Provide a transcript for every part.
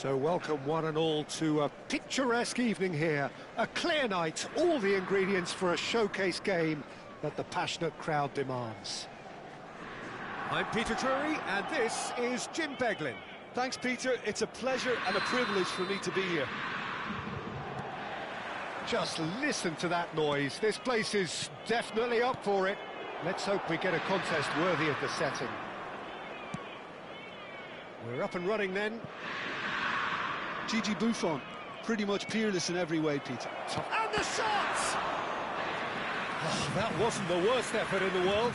So welcome one and all to a picturesque evening here. A clear night, all the ingredients for a showcase game that the passionate crowd demands. I'm Peter Drury and this is Jim Beglin. Thanks, Peter. It's a pleasure and a privilege for me to be here. Just listen to that noise. This place is definitely up for it. Let's hope we get a contest worthy of the setting. We're up and running then. Gigi Buffon, pretty much peerless in every way, Peter. And the shot! Oh, that wasn't the worst effort in the world.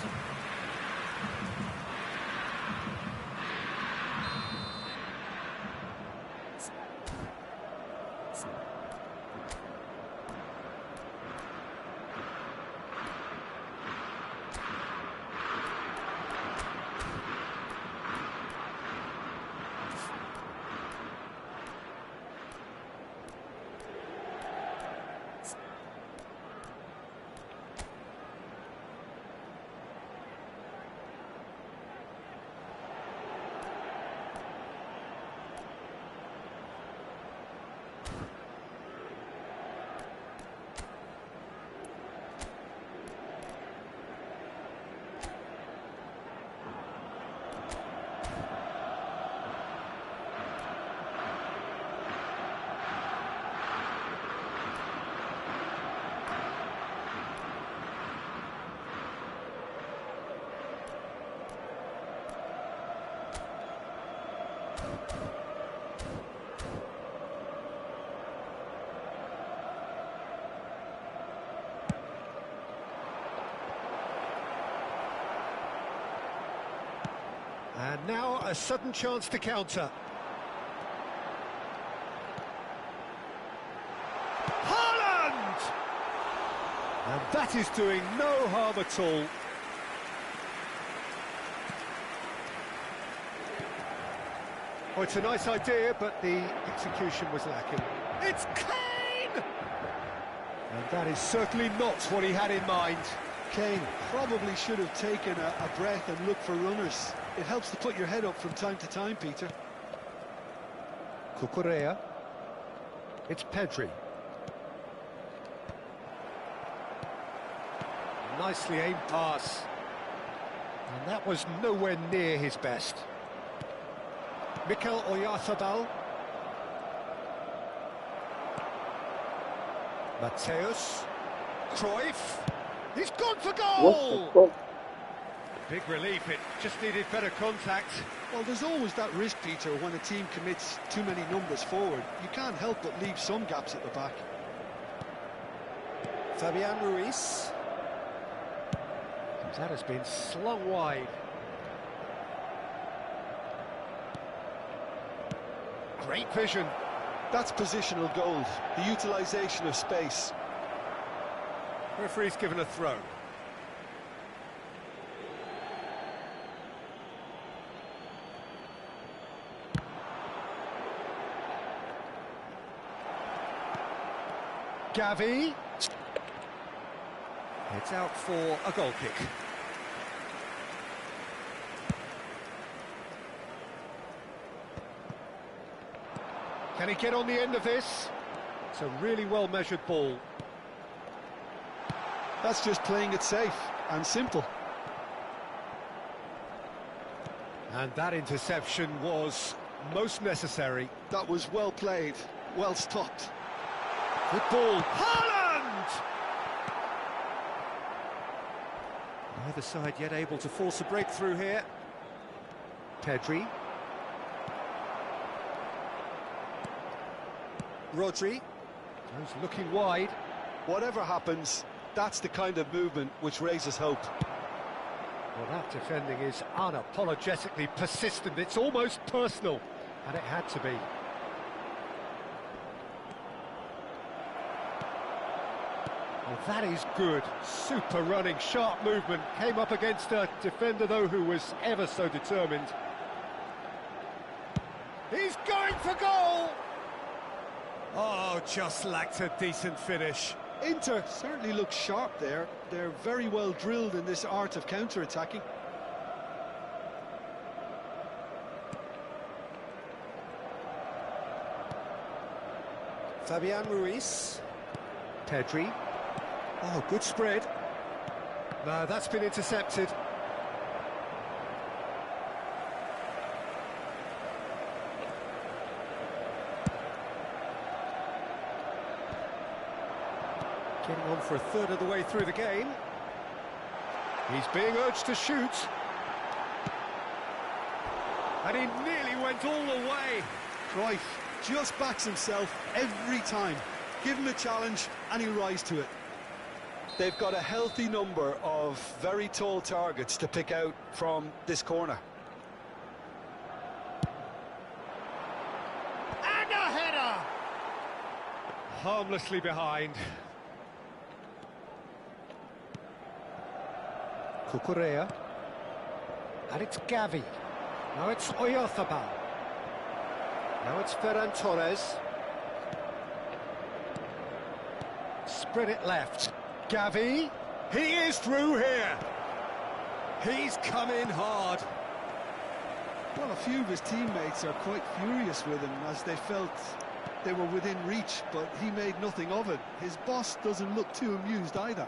And now a sudden chance to counter. Haaland! And that is doing no harm at all. Oh, it's a nice idea, but the execution was lacking. It's Kane! And that is certainly not what he had in mind. Kane probably should have taken a breath and looked for runners. It helps to put your head up from time to time, Peter. Cucurella. It's Pedri. Nicely aimed pass. And that was nowhere near his best. Mikel Oyarzabal. Mateus. Cruyff. He's gone for goal! Big relief, it just needed better contact. Well, there's always that risk, Peter, when a team commits too many numbers forward. You can't help but leave some gaps at the back. Fabian Ruiz. That has been slung wide. Great vision. That's positional gold, the utilisation of space. Referee's given a throw. Gavi. It's out for a goal kick. Can he get on the end of this? It's a really well-measured ball. That's just playing it safe and simple. And that interception was most necessary. That was well played, well stopped. Good ball. Haaland! Neither side yet able to force a breakthrough here. Pedri. Rodri. He's looking wide. Whatever happens, that's the kind of movement which raises hope. Well, that defending is unapologetically persistent. It's almost personal, and it had to be. Well, that is good. Super running, sharp movement. Came up against a defender, though, who was ever so determined. He's going for goal! Oh, just lacked a decent finish. Inter certainly looks sharp there. They're very well drilled in this art of counter-attacking. Fabian Ruiz. Pedri. Oh, good spread. No, that's been intercepted. Getting on for a third of the way through the game. He's being urged to shoot. And he nearly went all the way. Cruyff just backs himself every time. Give him a challenge and he'll rise to it. They've got a healthy number of very tall targets to pick out from this corner. And a header! Harmlessly behind. Cucurella. And it's Gavi. Now it's Oyarzabal. Now it's Ferran Torres. Spread it left. Gavi. He is through here. He's come in hard. Well, a few of his teammates are quite furious with him as they felt they were within reach, but he made nothing of it. His boss doesn't look too amused either.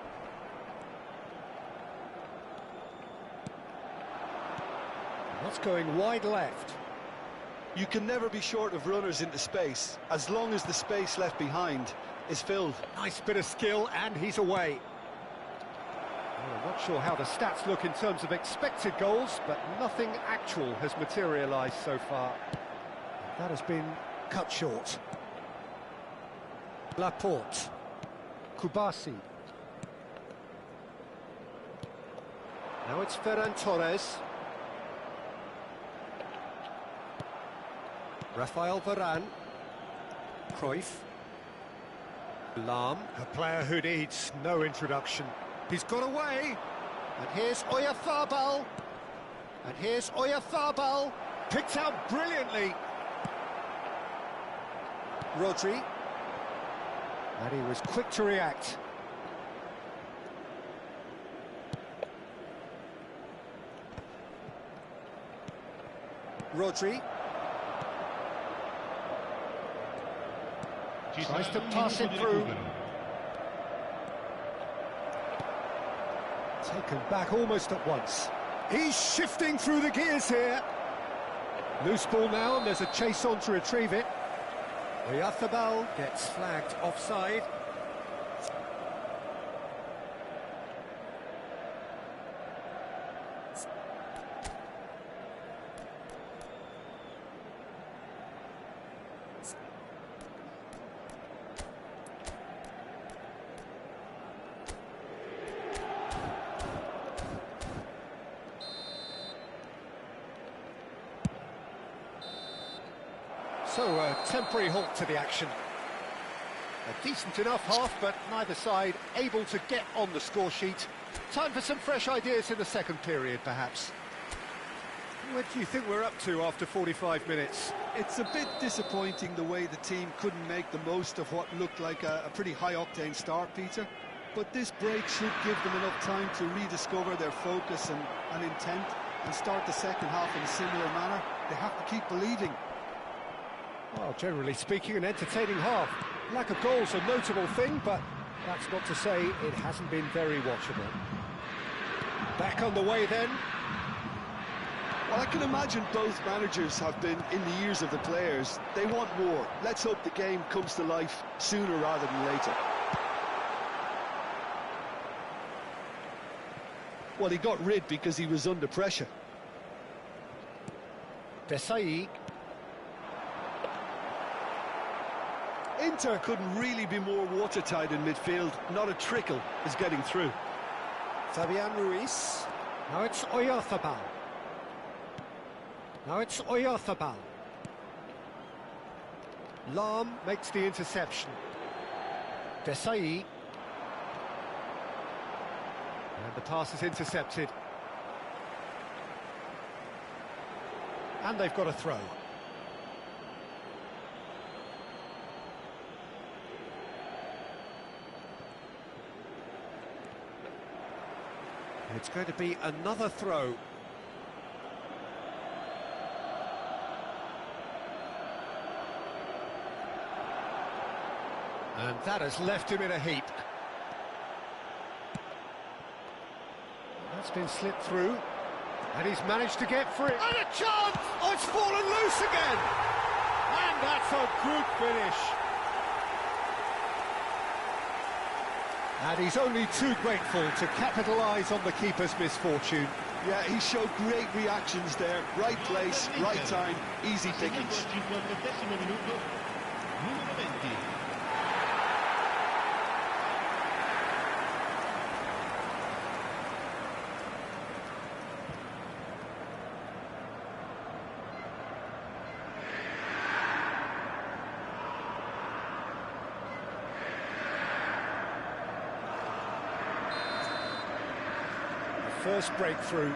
That's going wide left. You can never be short of runners into space, as long as the space left behind is filled. Nice bit of skill, and he's away. Well, I'm not sure how the stats look in terms of expected goals, but nothing actual has materialised so far. That has been cut short. Laporte. Kubasi. Now it's Ferran Torres. Rafael Varane. Cruyff. Lahm, a player who needs no introduction. He's got away. And here's Oyarzabal. And here's Oyarzabal. Picked out brilliantly. Rodri. And he was quick to react. Rodri. Tries to pass it through. Taken back almost at once. He's shifting through the gears here. Loose ball now, and there's a chase on to retrieve it. Oyarzabal gets flagged offside. So, a temporary halt to the action. A decent enough half, but neither side able to get on the score sheet. Time for some fresh ideas in the second period, perhaps. What do you think we're up to after 45 minutes? It's a bit disappointing the way the team couldn't make the most of what looked like a pretty high-octane start, Peter. But this break should give them enough time to rediscover their focus and intent and start the second half in a similar manner. They have to keep believing. Well, generally speaking, an entertaining half. Lack of goals a notable thing, but that's not to say it hasn't been very watchable. Back on the way then. Well, I can imagine both managers have been in the ears of the players. They want more. Let's hope the game comes to life sooner rather than later. Well, he got rid because he was under pressure. Desai. Inter couldn't really be more watertight in midfield. Not a trickle is getting through. Fabian Ruiz. Now it's Oyarzabal. Now it's Oyarzabal. Lahm makes the interception. Desai. And the pass is intercepted. And they've got a throw. It's going to be another throw. That has left him in a heap. That's been slipped through, and he's managed to get free. And a chance! Oh, it's fallen loose again! And that's a good finish. And he's only too grateful to capitalise on the keeper's misfortune. Yeah, he showed great reactions there. Right place, right time, easy pickings. First breakthrough.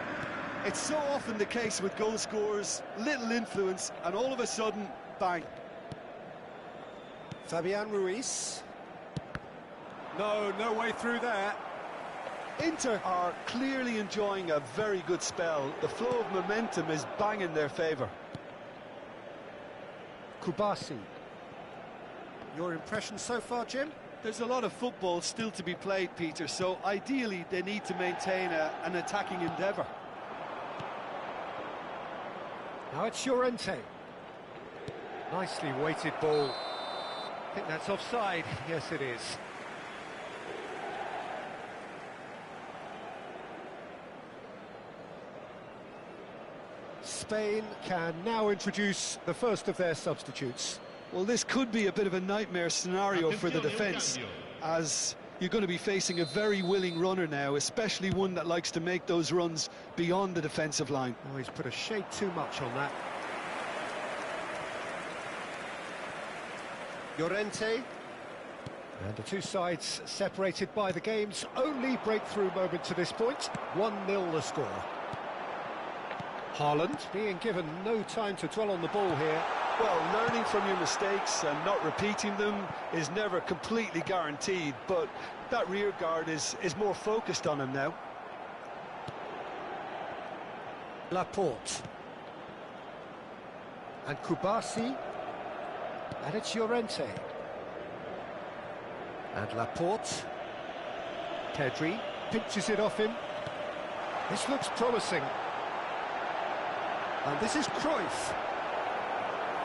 It's so often the case with goal scorers, little influence, and all of a sudden, bang. Fabian Ruiz. No way through there. Inter are clearly enjoying a very good spell. The flow of momentum is bang in their favour. Kubasi. Your impression so far, Jim? There's a lot of football still to be played, Peter, so ideally they need to maintain an attacking endeavour. Now it's Llorente. Nicely weighted ball. I think that's offside. Yes, it is. Spain can now introduce the first of their substitutes. Well, this could be a bit of a nightmare scenario for the defence, as you're going to be facing a very willing runner now, especially one that likes to make those runs beyond the defensive line. Oh, he's put a shade too much on that. Llorente. And the two sides separated by the game's only breakthrough moment to this point. 1-0 the score. Haaland being given no time to dwell on the ball here. Well, learning from your mistakes and not repeating them is never completely guaranteed, but that rear guard is more focused on him now. Laporte. And Kubasi. And it's Llorente. And Laporte. Pedri pinches it off him. This looks promising. And this is Cruyff.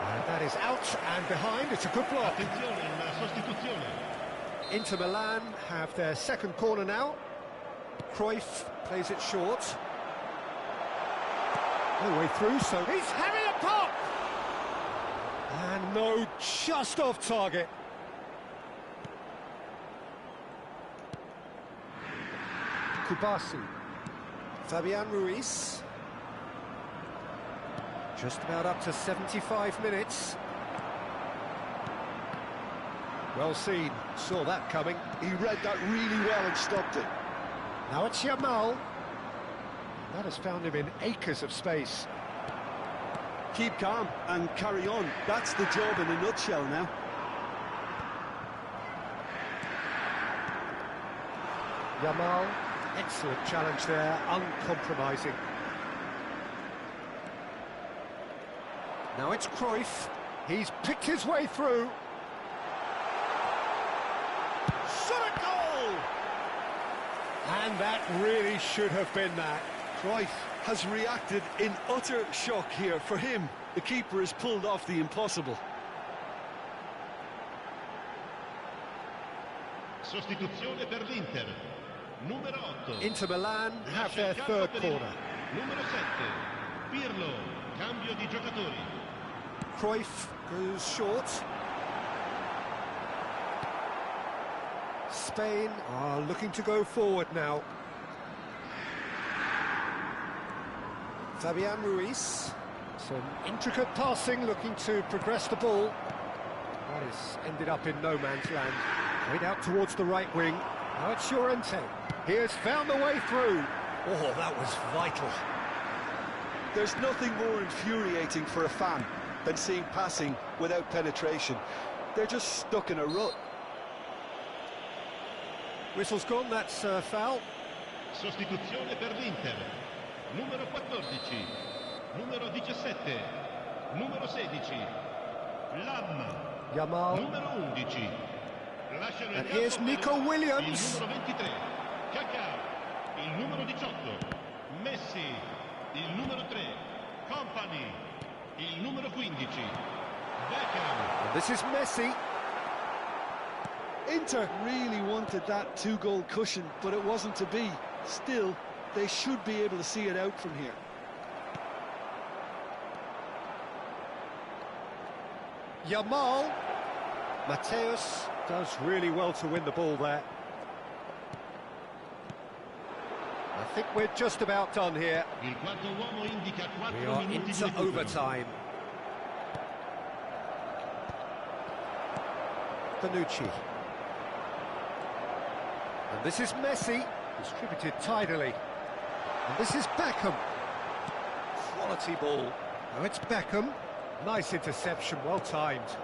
And that is out and behind. It's a good block. Inter Milan have their second corner now. Cruyff plays it short. No way through, so he's having a pop! And no, just off target. Kubasi. Fabian Ruiz. Just about up to 75 minutes. Well seen, saw that coming. He read that really well and stopped it. Now it's Yamal. That has found him in acres of space. Keep calm and carry on. That's the job in a nutshell now. Yamal, excellent challenge there, uncompromising. Now it's Cruyff. He's picked his way through. Shot a goal! And that really should have been that. Cruyff has reacted in utter shock here. For him, the keeper has pulled off the impossible. Sostituzione per l'Inter. Numero 8. Inter Milan have their third corner. Numero 7. Pirlo. Cambio di giocatori. Cruyff goes short. Spain are looking to go forward now. Fabian Ruiz. Some intricate passing, looking to progress the ball. That has ended up in no man's land. Right out towards the right wing. Now it's Llorente. He has found the way through. Oh, that was vital. There's nothing more infuriating for a fan than seeing passing without penetration. They're just stuck in a rut. Whistle's gone, that's foul. Sostituzione per l'Inter. Numero 14. Numero 17. Numero 16. Lam. Yamal. Numero 11. Lasciano And il here's campo Nico per Williams. il numero 23, Kaká, il numero 18, Messi, il numero 3, Company, il numero 15, Beckham. And this is Messi. Inter really wanted that two-goal cushion, but it wasn't to be. Still, they should be able to see it out from here. Yamal. Mateus does really well to win the ball there. I think we're just about done here. Il quarto uomo indica We 4 are minuti di into recupero. overtime. Bonucci. And this is Messi, distributed tidily. And this is Beckham. Quality ball. Now it's Beckham. Nice interception, well timed.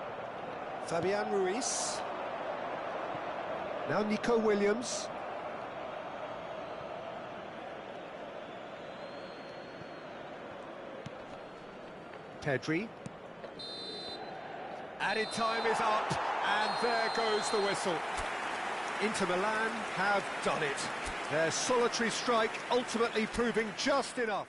Fabian Ruiz. Now Nico Williams. Pedri. Added time is up, and there goes the whistle. Inter Milan have done it. Their solitary strike ultimately proving just enough.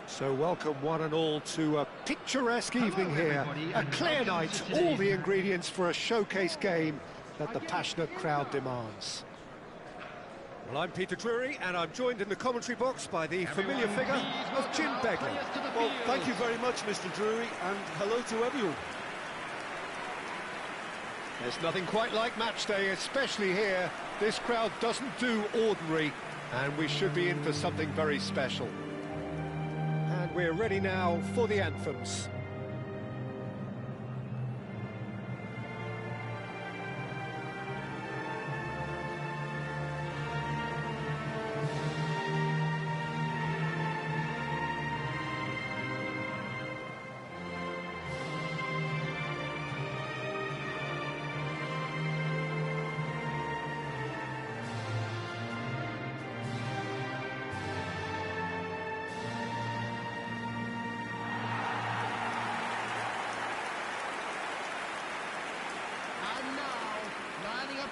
So welcome one and all to a picturesque evening here. A clear night, all the ingredients for a showcase game that the passionate crowd demands. Well, I'm Peter Drury, and I'm joined in the commentary box by the familiar figure of Jim Begley. Well, thank you very much, Mr. Drury, and hello to everyone. There's nothing quite like match day, especially here. This crowd doesn't do ordinary, and we should be in for something very special. And we're ready now for the anthems.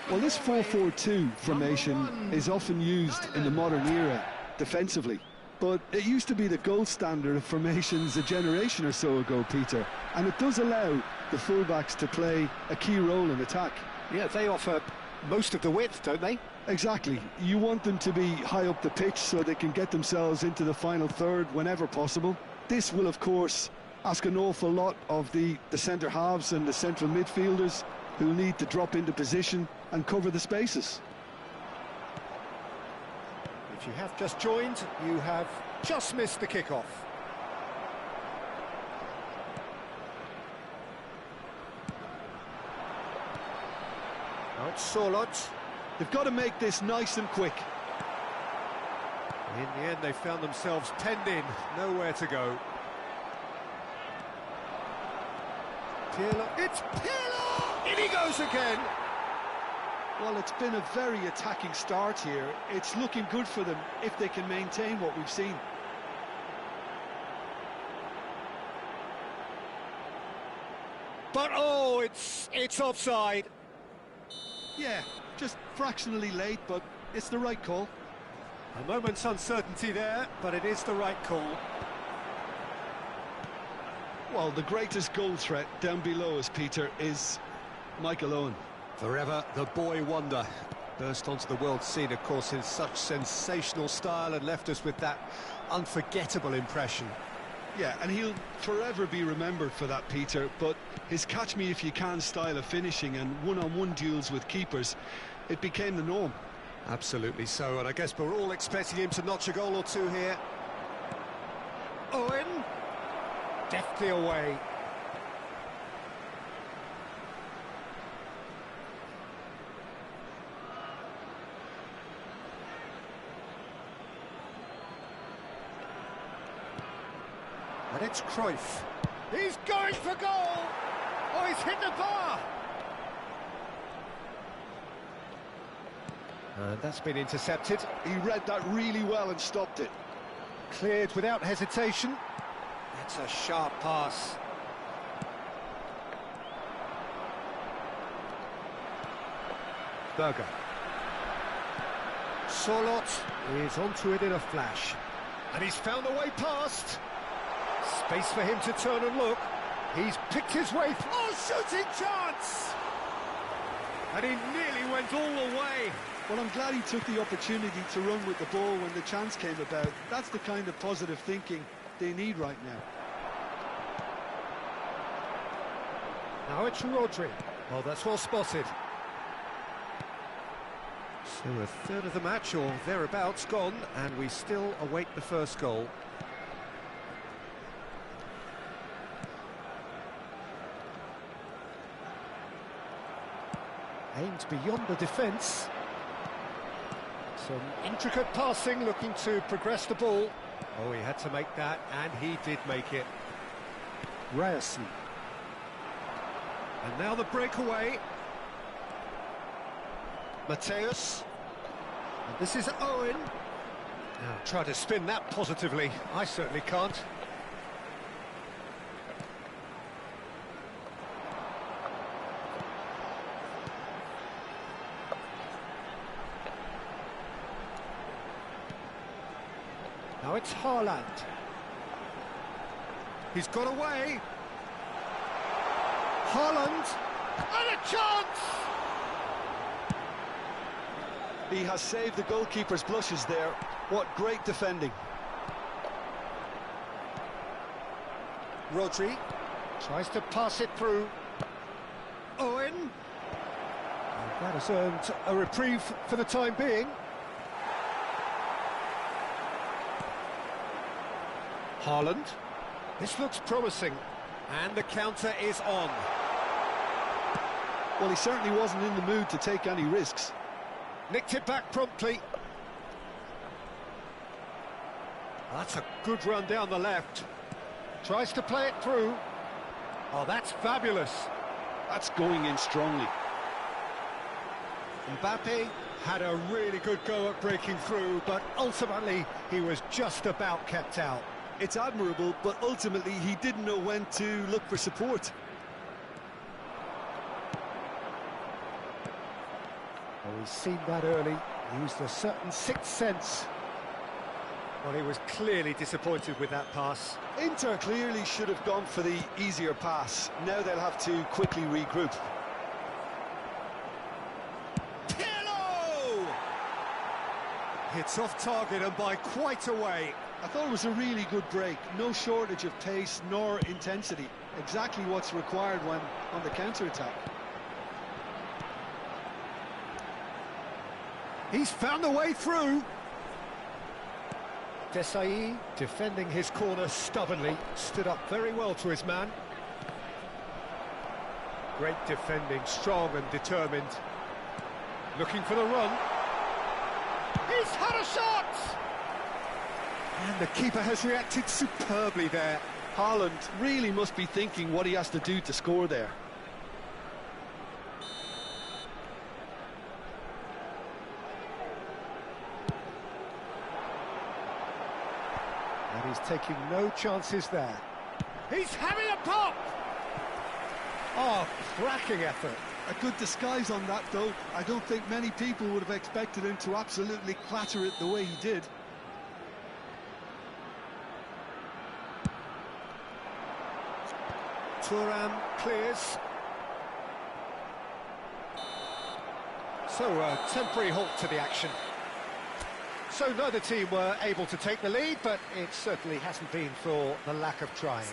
Well, this 4-4-2 formation is often used in the modern era defensively, but it used to be the gold standard of formations a generation or so ago, Peter, and it does allow the fullbacks to play a key role in attack. Yeah, they offer most of the width, don't they? Exactly. You want them to be high up the pitch so they can get themselves into the final third whenever possible. This will, of course, ask an awful lot of the centre halves and the central midfielders, who need to drop into position and cover the spaces. If you have just joined, you have just missed the kickoff. Now it's Sorlot. They've got to make this nice and quick. In the end, they found themselves penned in, nowhere to go. Pirlo. It's Pirlo! In he goes again! Well, it's been a very attacking start here. It's looking good for them if they can maintain what we've seen. But oh, it's offside. Yeah, just fractionally late, but it's the right call. A moment's uncertainty there, but it is the right call. Well, the greatest goal threat down below us, Peter, is Michael Owen. Forever the boy wonder. Burst onto the world scene, of course, in such sensational style and left us with that unforgettable impression. Yeah, and he'll forever be remembered for that, Peter, but his catch-me-if-you-can style of finishing and one-on-one duels with keepers, it became the norm. Absolutely so, and I guess we're all expecting him to notch a goal or two here. Owen, deftly away. And it's Cruyff. He's going for goal! Oh, he's hit the bar! And that's been intercepted. He read that really well and stopped it. Cleared without hesitation. That's a sharp pass. Berger. Sorlot is onto it in a flash. And he's found a way past. Space for him to turn and look. He's picked his way through. Oh, shooting chance! And he nearly went all the way. Well, I'm glad he took the opportunity to run with the ball when the chance came about. That's the kind of positive thinking they need right now. Now it's Rodri. Oh, that's well spotted. So a third of the match, or thereabouts, gone, and we still await the first goal. Aimed beyond the defence. Some intricate passing, looking to progress the ball. Oh, he had to make that, and he did make it. Ryerson. And now the breakaway. Mateus. And this is Owen. Now try to spin that positively. I certainly can't. Now it's Haaland. He's got away. Haaland. And a chance! He has saved the goalkeeper's blushes there. What great defending. Rodri tries to pass it through. Owen. And that has earned a reprieve for the time being. Haaland. This looks promising. And the counter is on. Well, he certainly wasn't in the mood to take any risks. Nicked it back promptly. That's a good run down the left. Tries to play it through. Oh, that's fabulous. That's going in strongly. Mbappe had a really good go at breaking through, but ultimately he was just about kept out. It's admirable, but ultimately he didn't know when to look for support. Oh, he's seen that early, used a certain sixth sense. Well, he was clearly disappointed with that pass. Inter clearly should have gone for the easier pass. Now they'll have to quickly regroup. Pirlo! Hits off target and by quite a way. I thought it was a really good break. No shortage of pace nor intensity. Exactly what's required when on the counter-attack. He's found a way through. Desai defending his corner stubbornly, stood up very well to his man. Great defending, strong and determined. Looking for the run. He's had a shot! And the keeper has reacted superbly there. Haaland really must be thinking what he has to do to score there. And he's taking no chances there. He's having a pop! Oh, cracking effort. A good disguise on that, though. I don't think many people would have expected him to absolutely clatter it the way he did. Thuram clears. So a temporary halt to the action. So neither team were able to take the lead, but it certainly hasn't been for the lack of trying.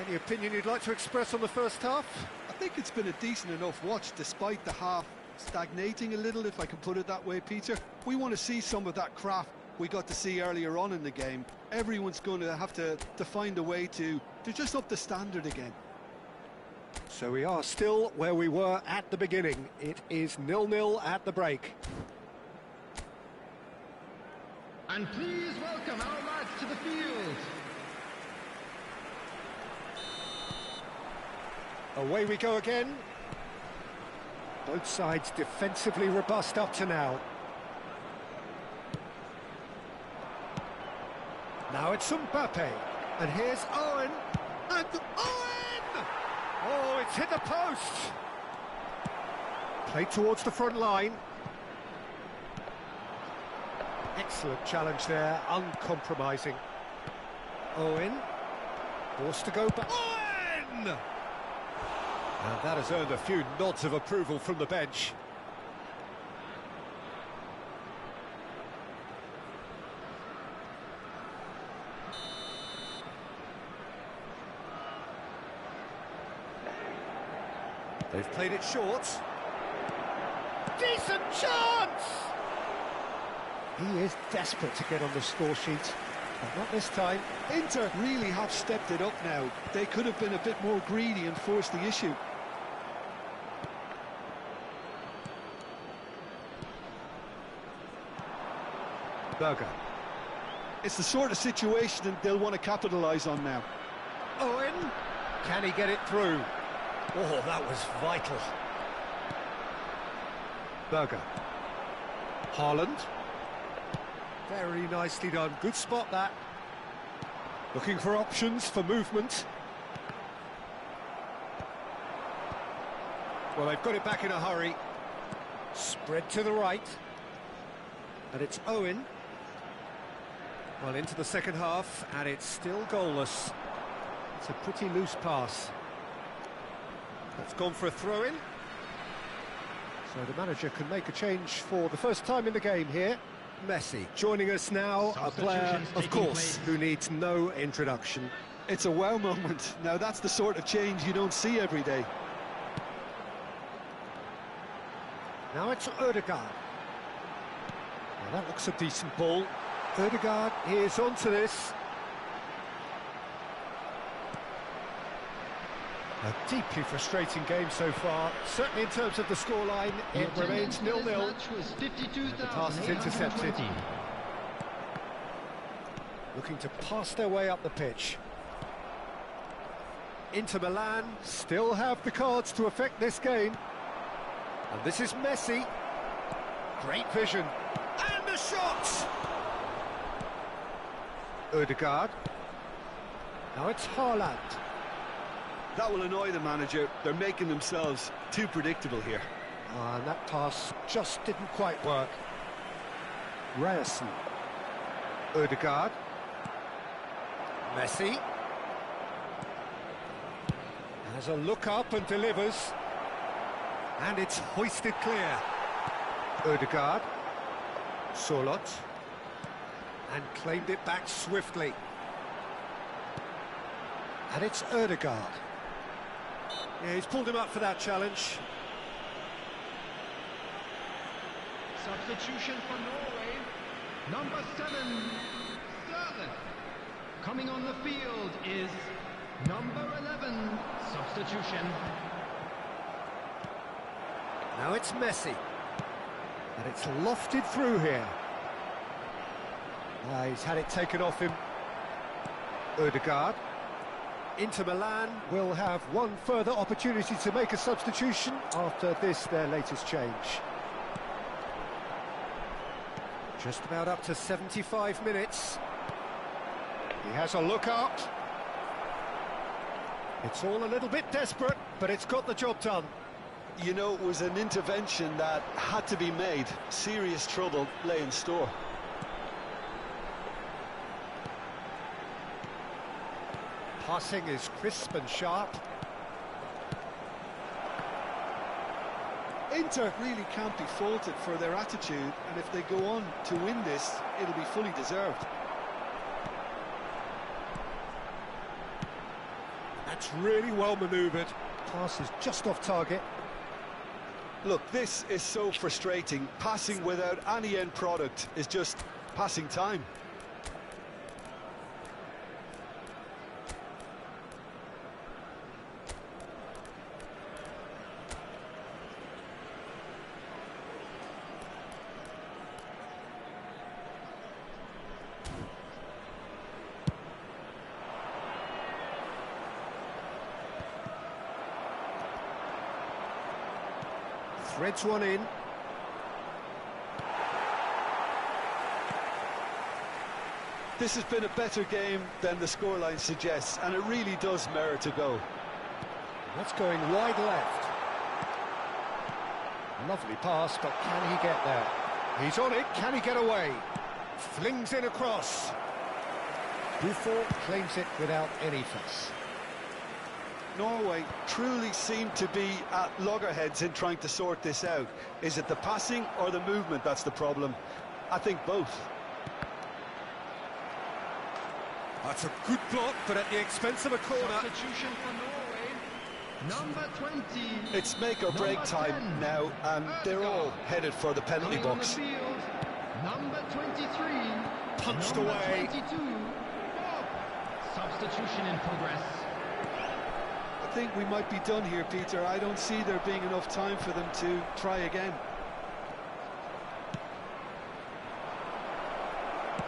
Any opinion you'd like to express on the first half? I think it's been a decent enough watch, despite the half stagnating a little, if I can put it that way, Peter. We want to see some of that craft we got to see earlier on in the game. Everyone's going to have to find a way to just up the standard again. So we are still where we were at the beginning. It is 0-0 at the break. And please welcome our lads to the field. Away we go again. Both sides defensively robust up to now. Now it's Mbappe. And here's Owen. And Owen! Oh, it's hit the post. Played towards the front line. Excellent challenge there, uncompromising. Owen. Forced to go back. Owen! And that has earned a few nods of approval from the bench. They've played it short. Decent chance! He is desperate to get on the score sheet, but not this time. Inter really have stepped it up now. They could have been a bit more greedy and forced the issue. Berger. It's the sort of situation that they'll want to capitalise on now. Owen, can he get it through? Oh, that was vital. Berger. Haaland. Very nicely done. Good spot, that. Looking for options for movement. Well, they've got it back in a hurry. Spread to the right. And it's Owen. Well, into the second half, and it's still goalless. It's a pretty loose pass. That's gone for a throw-in. So the manager can make a change for the first time in the game here. Messi joining us now, a player, of course, who needs no introduction. It's a wow moment. Now, that's the sort of change you don't see every day. Now it's Ødegaard. Now that looks a decent ball. Ødegaard is onto this. A deeply frustrating game so far. Certainly in terms of the scoreline, it remains 0-0. The pass is intercepted. Looking to pass their way up the pitch. Inter Milan still have the cards to affect this game. And this is Messi. Great vision. And the shot! Ødegaard. Now it's Haaland. That will annoy the manager. They're making themselves too predictable here. And that pass just didn't quite work. Ryerson. Ødegaard. Messi. Has a look up and delivers. And it's hoisted clear. Ødegaard. Solot. And claimed it back swiftly. And it's Ødegaard. Yeah, he's pulled him up for that challenge. Substitution for Norway. Number 7, Sørloth. Coming on the field is number 11. Substitution. Now it's Messi. And it's lofted through here. He's had it taken off him. Ødegaard. Inter Milan will have one further opportunity to make a substitution after this, their latest change. Just about up to 75 minutes. He has a look up. It's all a little bit desperate, but it's got the job done. You know, it was an intervention that had to be made. Serious trouble lay in store. Passing is crisp and sharp. Inter really can't be faulted for their attitude, and if they go on to win this, it'll be fully deserved. That's really well manoeuvred. Pass is just off target. Look, this is so frustrating. Passing without any end product is just passing time. Threads one in. This has been a better game than the scoreline suggests, and it really does merit a go. That's going wide left. Lovely pass, but can he get there? He's on it, can he get away? Flings in across. Buffon claims it without any fuss. Norway truly seem to be at loggerheads in trying to sort this out. Is it the passing or the movement that's the problem? I think both. That's a good block, but at the expense of a corner. Substitution for Norway. Number 20. It's make or break time now, and they're all headed for the penalty Coming on box. the field, number 23. Punched number away. 22. Substitution in progress. I think we might be done here, Peter. I don't see there being enough time for them to try again.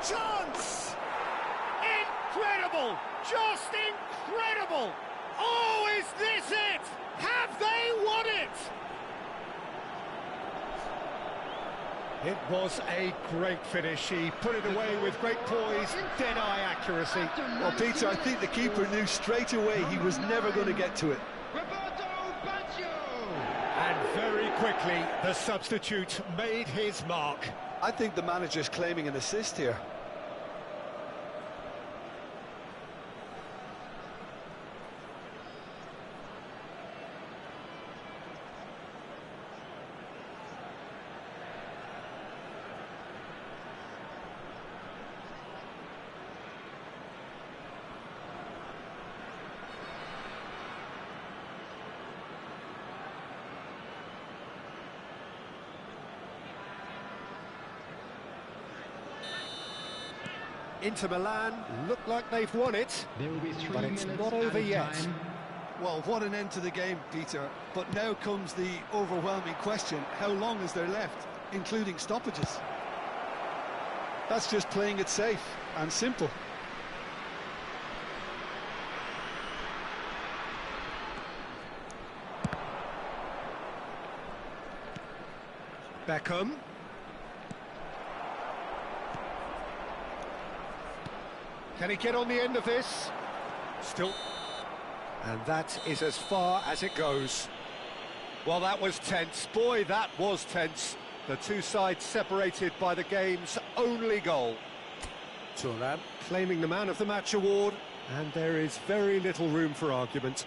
Chance! Incredible! Just incredible! Oh, is this it? Have they won it? It was a great finish. He put it away with great poise, dead-eye accuracy. Well, Peter, I think the keeper knew straight away he was never going to get to it. And very quickly, the substitute made his mark. I think the manager's claiming an assist here. Inter Milan look like they've won it, but it's not over yet. Well, what an end to the game, Peter. But now comes the overwhelming question: how long is there left, including stoppages? That's just playing it safe and simple. Beckham. Can he get on the end of this? Still. And that is as far as it goes. Well, that was tense. Boy, that was tense. The two sides separated by the game's only goal. Thuram claiming the Man of the Match award, and there is very little room for argument.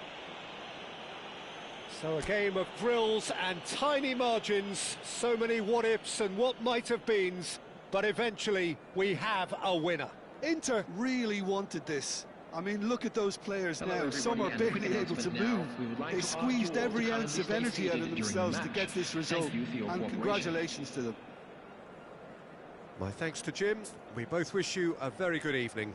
So a game of thrills and tiny margins, so many what-ifs and what might-have-beens, but eventually we have a winner. Inter really wanted this. I mean, look at those players now. Some are barely able to move. They squeezed every ounce of energy out of themselves to get this result. And congratulations to them. My thanks to Jim. We both wish you a very good evening.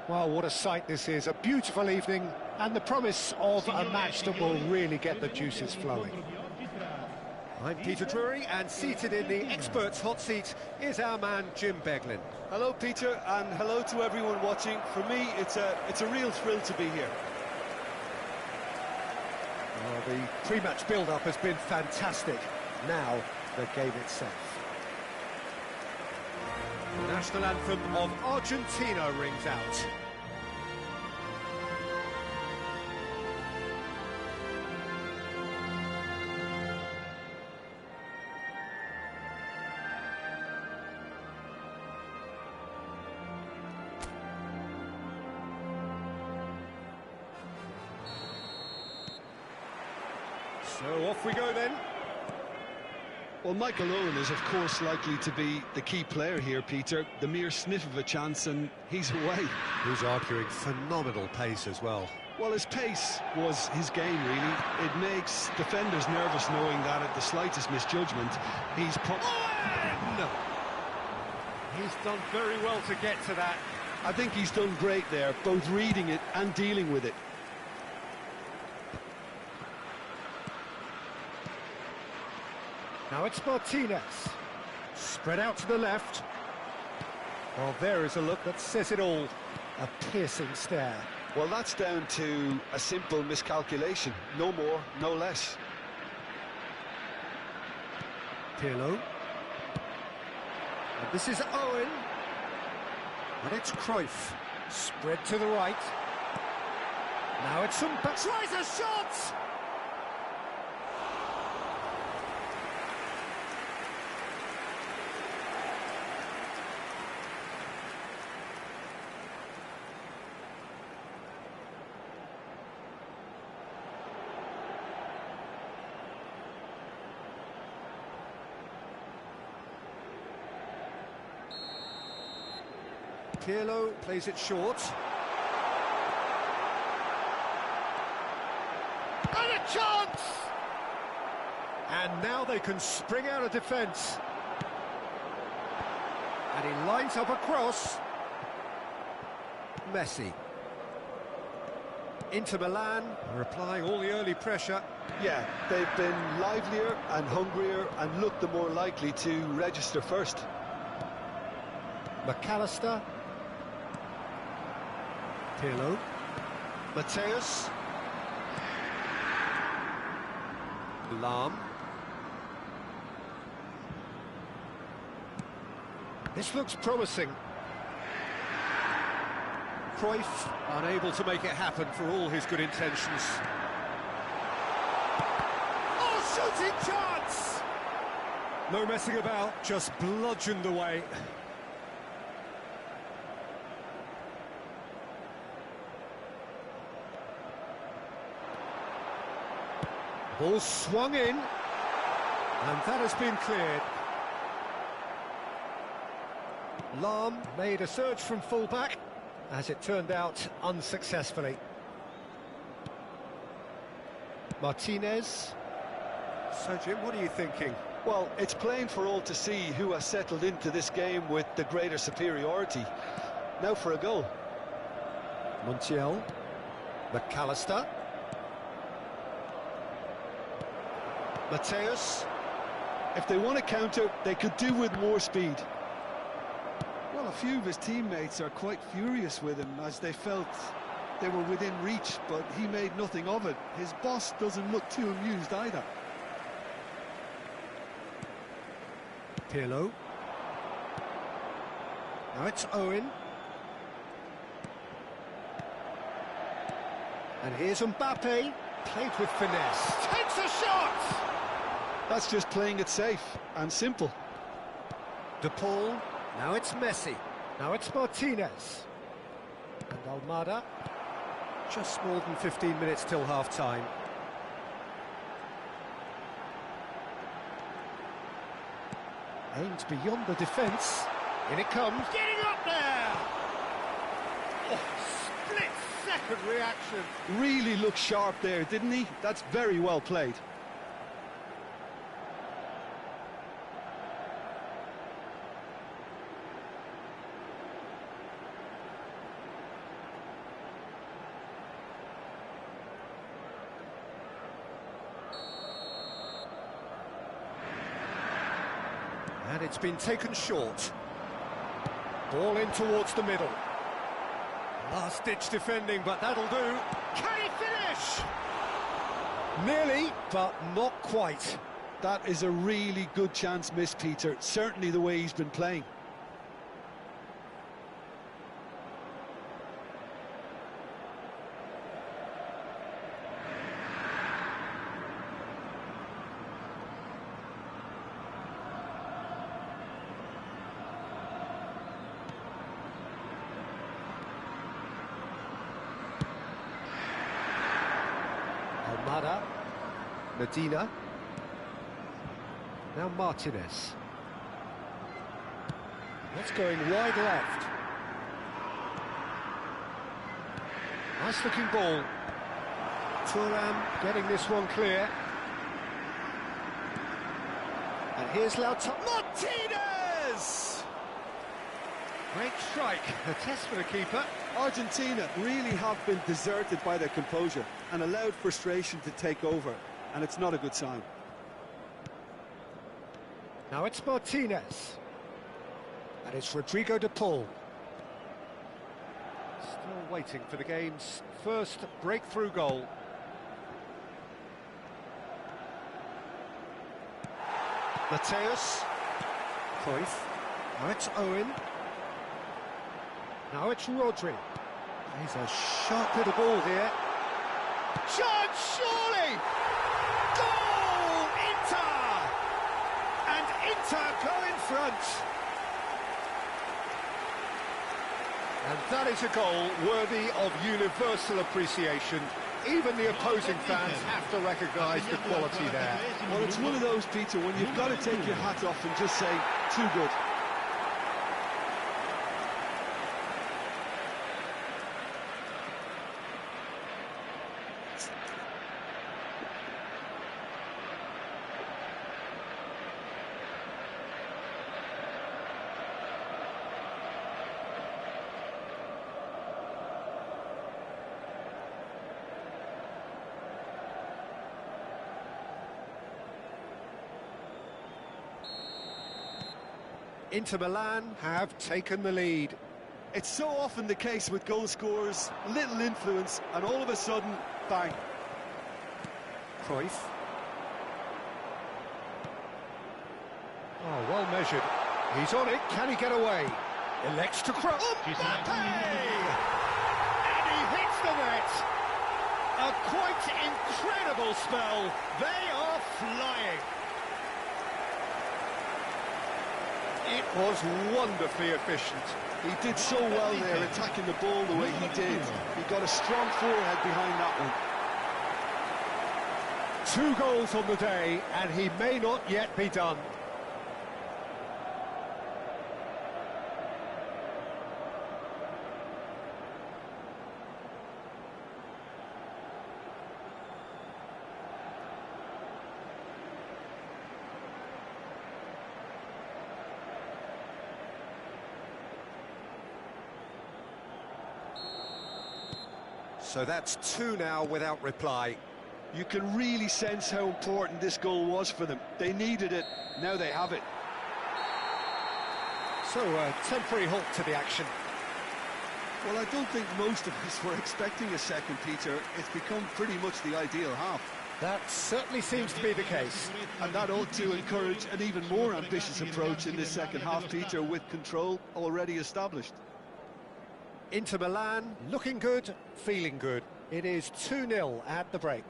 Well, what a sight this is. A beautiful evening and the promise of a match that will really get the juices flowing. I'm Peter Drury, and seated in the experts' hot seat is our man Jim Beglin. Hello, Peter, and hello to everyone watching. For me, it's a real thrill to be here. Well, the pre-match build-up has been fantastic. Now, the game itself. The national anthem of Argentina rings out. So off we go then. Well, Michael Owen is, of course, likely to be the key player here, Peter. The mere sniff of a chance and he's away. He's arguing phenomenal pace as well. Well, his pace was his game, really. It makes defenders nervous knowing that at the slightest misjudgment, he's... No. He's done very well to get to that. I think he's done great there, both reading it and dealing with it. Now it's Martinez. Spread out to the left. Well, there is a look that says it all. A piercing stare. Well, that's down to a simple miscalculation. No more, no less. Pirlo. And this is Owen. And it's Cruyff. Spread to the right. Now it's tries a shot! Pirlo plays it short. And a chance! And now they can spring out of defence. And he lines up a cross. Messi. Inter Milan are applying all the early pressure. Yeah, they've been livelier and hungrier and looked the more likely to register first. McAllister. Pirlo. Mateus. Lam. This looks promising. Cruyff unable to make it happen for all his good intentions. Oh, shooting chance! No messing about, just bludgeoned away. Ball swung in, and that has been cleared. Lam made a surge from full-back, as it turned out unsuccessfully. Martinez. So, Jim, what are you thinking? Well, it's plain for all to see who has settled into this game with the greater superiority. Now for a goal. Montiel. McAllister. Mateus. If they want to counter, they could do with more speed. Well, a few of his teammates are quite furious with him as they felt they were within reach, but he made nothing of it. His boss doesn't look too amused either. Pirlo. Now it's Owen. And here's Mbappe. Played with finesse. Takes a shot! That's just playing it safe and simple. De Paul. Now it's Messi. Now it's Martinez. And Almada. Just more than 15 minutes till half-time. Aims beyond the defence. In it comes. Getting up there! Oh, split-second reaction. Really looked sharp there, didn't he? That's very well played. And it's been taken short. Ball in towards the middle. Last-ditch defending, but that'll do. Can he finish? Nearly, but not quite. That is a really good chance missed, Peter. Certainly the way he's been playing. Almada, Medina, now Martinez. That's going wide left. Nice looking ball. Thuram getting this one clear. And here's Lautaro. Martinez! Great strike, a test for the keeper. Argentina really have been deserted by their composure and allowed frustration to take over, and it's not a good sign. Now it's Martinez. And it's Rodrigo de Paul. Still waiting for the game's first breakthrough goal. Mateus. Cruyff. Now it's Owen. Now it's Rodri. He's a sharp bit of ball here. Chance, surely! Goal! Inter! And Inter go in front. And that is a goal worthy of universal appreciation. Even the opposing fans have to recognise the quality there. Well, it's one of those, Peter, when you've got to take your hat off and just say, too good. Inter Milan have taken the lead. It's so often the case with goal scorers, little influence, and all of a sudden, bang. Cruyff. Oh, well measured. He's on it. Can he get away? Elects to cross. Mbappe! And he hits the net. A quite incredible spell. They are flying. It was wonderfully efficient. He did so well there, attacking the ball the way he did. He got a strong forehead behind that one. 2 goals on the day, and he may not yet be done. So that's 2 now without reply. You can really sense how important this goal was for them. They needed it, now they have it. So a temporary halt to the action. Well, I don't think most of us were expecting a second, Peter. It's become pretty much the ideal half. That certainly seems to be the case. And that ought to encourage an even more ambitious approach in this second half, Peter, with control already established. Inter Milan looking good, feeling good. It is 2-0 at the break.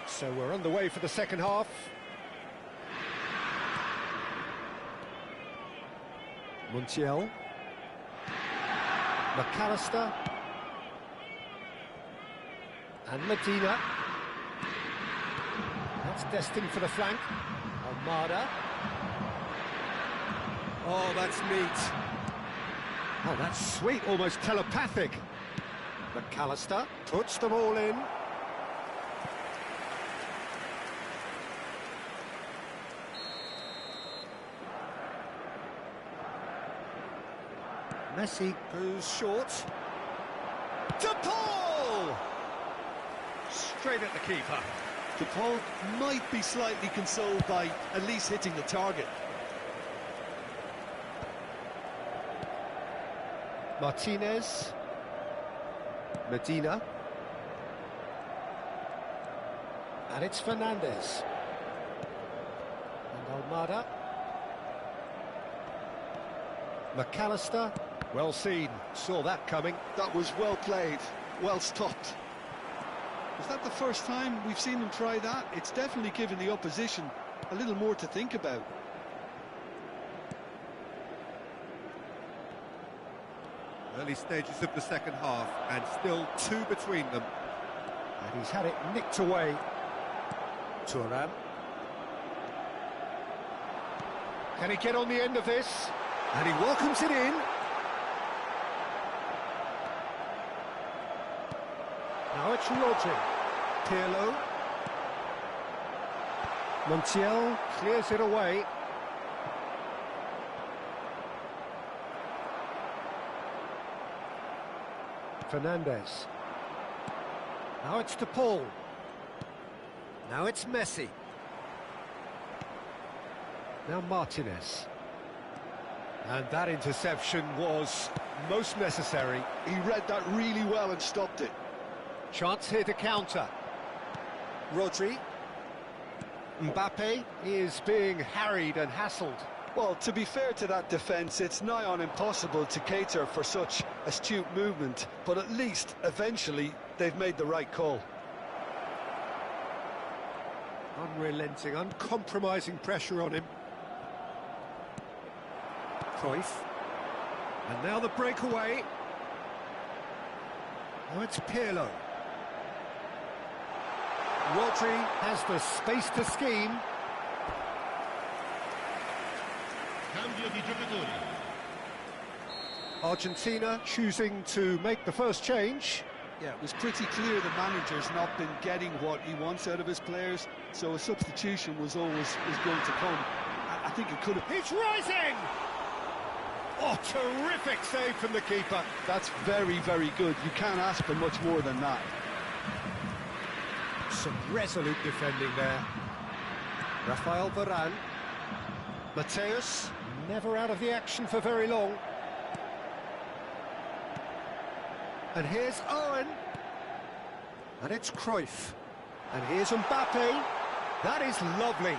So we're underway for the second half. Montiel. McAllister. And Medina. That's destined for the flank. Almada. Oh, that's neat. Oh, that's sweet, almost telepathic. McAllister puts them all in. Messi goes short. To Paul! Straight at the keeper. DePaul might be slightly consoled by at least hitting the target. Martinez. Medina. And it's Fernandez. And Almada. McAllister. Well seen. Saw that coming. That was well played, well stopped. Is that the first time we've seen them try that? It's definitely given the opposition a little more to think about. Early stages of the second half, and still 2 between them. And he's had it nicked away. Thuram. Can he get on the end of this? And he welcomes it in. Now it's Rodri. Pirlo. Montiel clears it away. Fernandez. Now it's to Paul. Now it's Messi. Now Martinez. And that interception was most necessary. He read that really well and stopped it. Chance here to counter. Rodri. Mbappe is being harried and hassled. Well, to be fair to that defence, it's nigh on impossible to cater for such astute movement, but at least, eventually, they've made the right call. Unrelenting, uncompromising pressure on him. Cruyff. And now the breakaway. Now it's Pirlo. Rodri has the space to scheme. Cambio di giocatori. Argentina choosing to make the first change. Yeah, it was pretty clear the manager's not been getting what he wants out of his players, so a substitution was going to come. I think it could have... It's rising! Oh, terrific save from the keeper. That's very, very good. You can't ask for much more than that. Some resolute defending there. Rafael Varane. Mateus, never out of the action for very long. And here's Owen. And it's Cruyff. And here's Mbappe. That is lovely.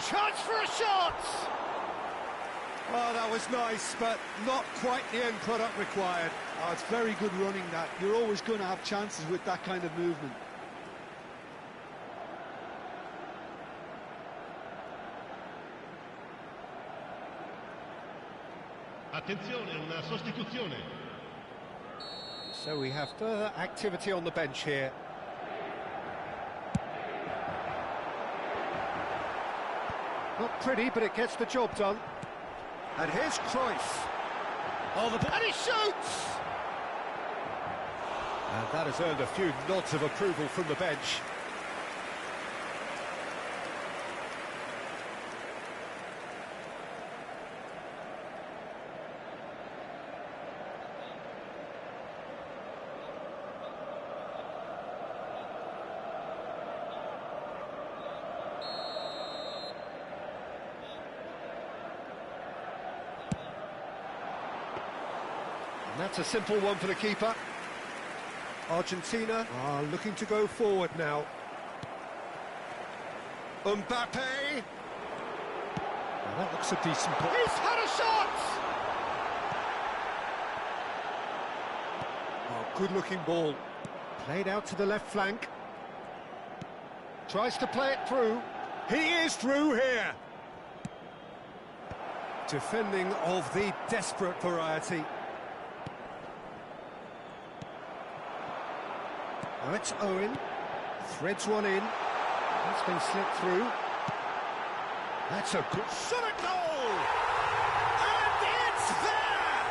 Chance for a shot! Oh, that was nice, but not quite the end product required. Oh, it's very good running that. You're always going to have chances with that kind of movement. Attenzione, una sostituzione. So we have further activity on the bench here. Not pretty, but it gets the job done. And here's Cruyff. Oh, and he shoots! And that has earned a few nods of approval from the bench. And that's a simple one for the keeper. Argentina are looking to go forward now. Mbappe! Well, that looks a decent ball. He's had a shot! Oh, good-looking ball. Played out to the left flank. Tries to play it through. He is through here! Defending of the desperate variety. Now it's Owen. Threads one in. That's been slipped through. That's a good shot at goal! And it's there!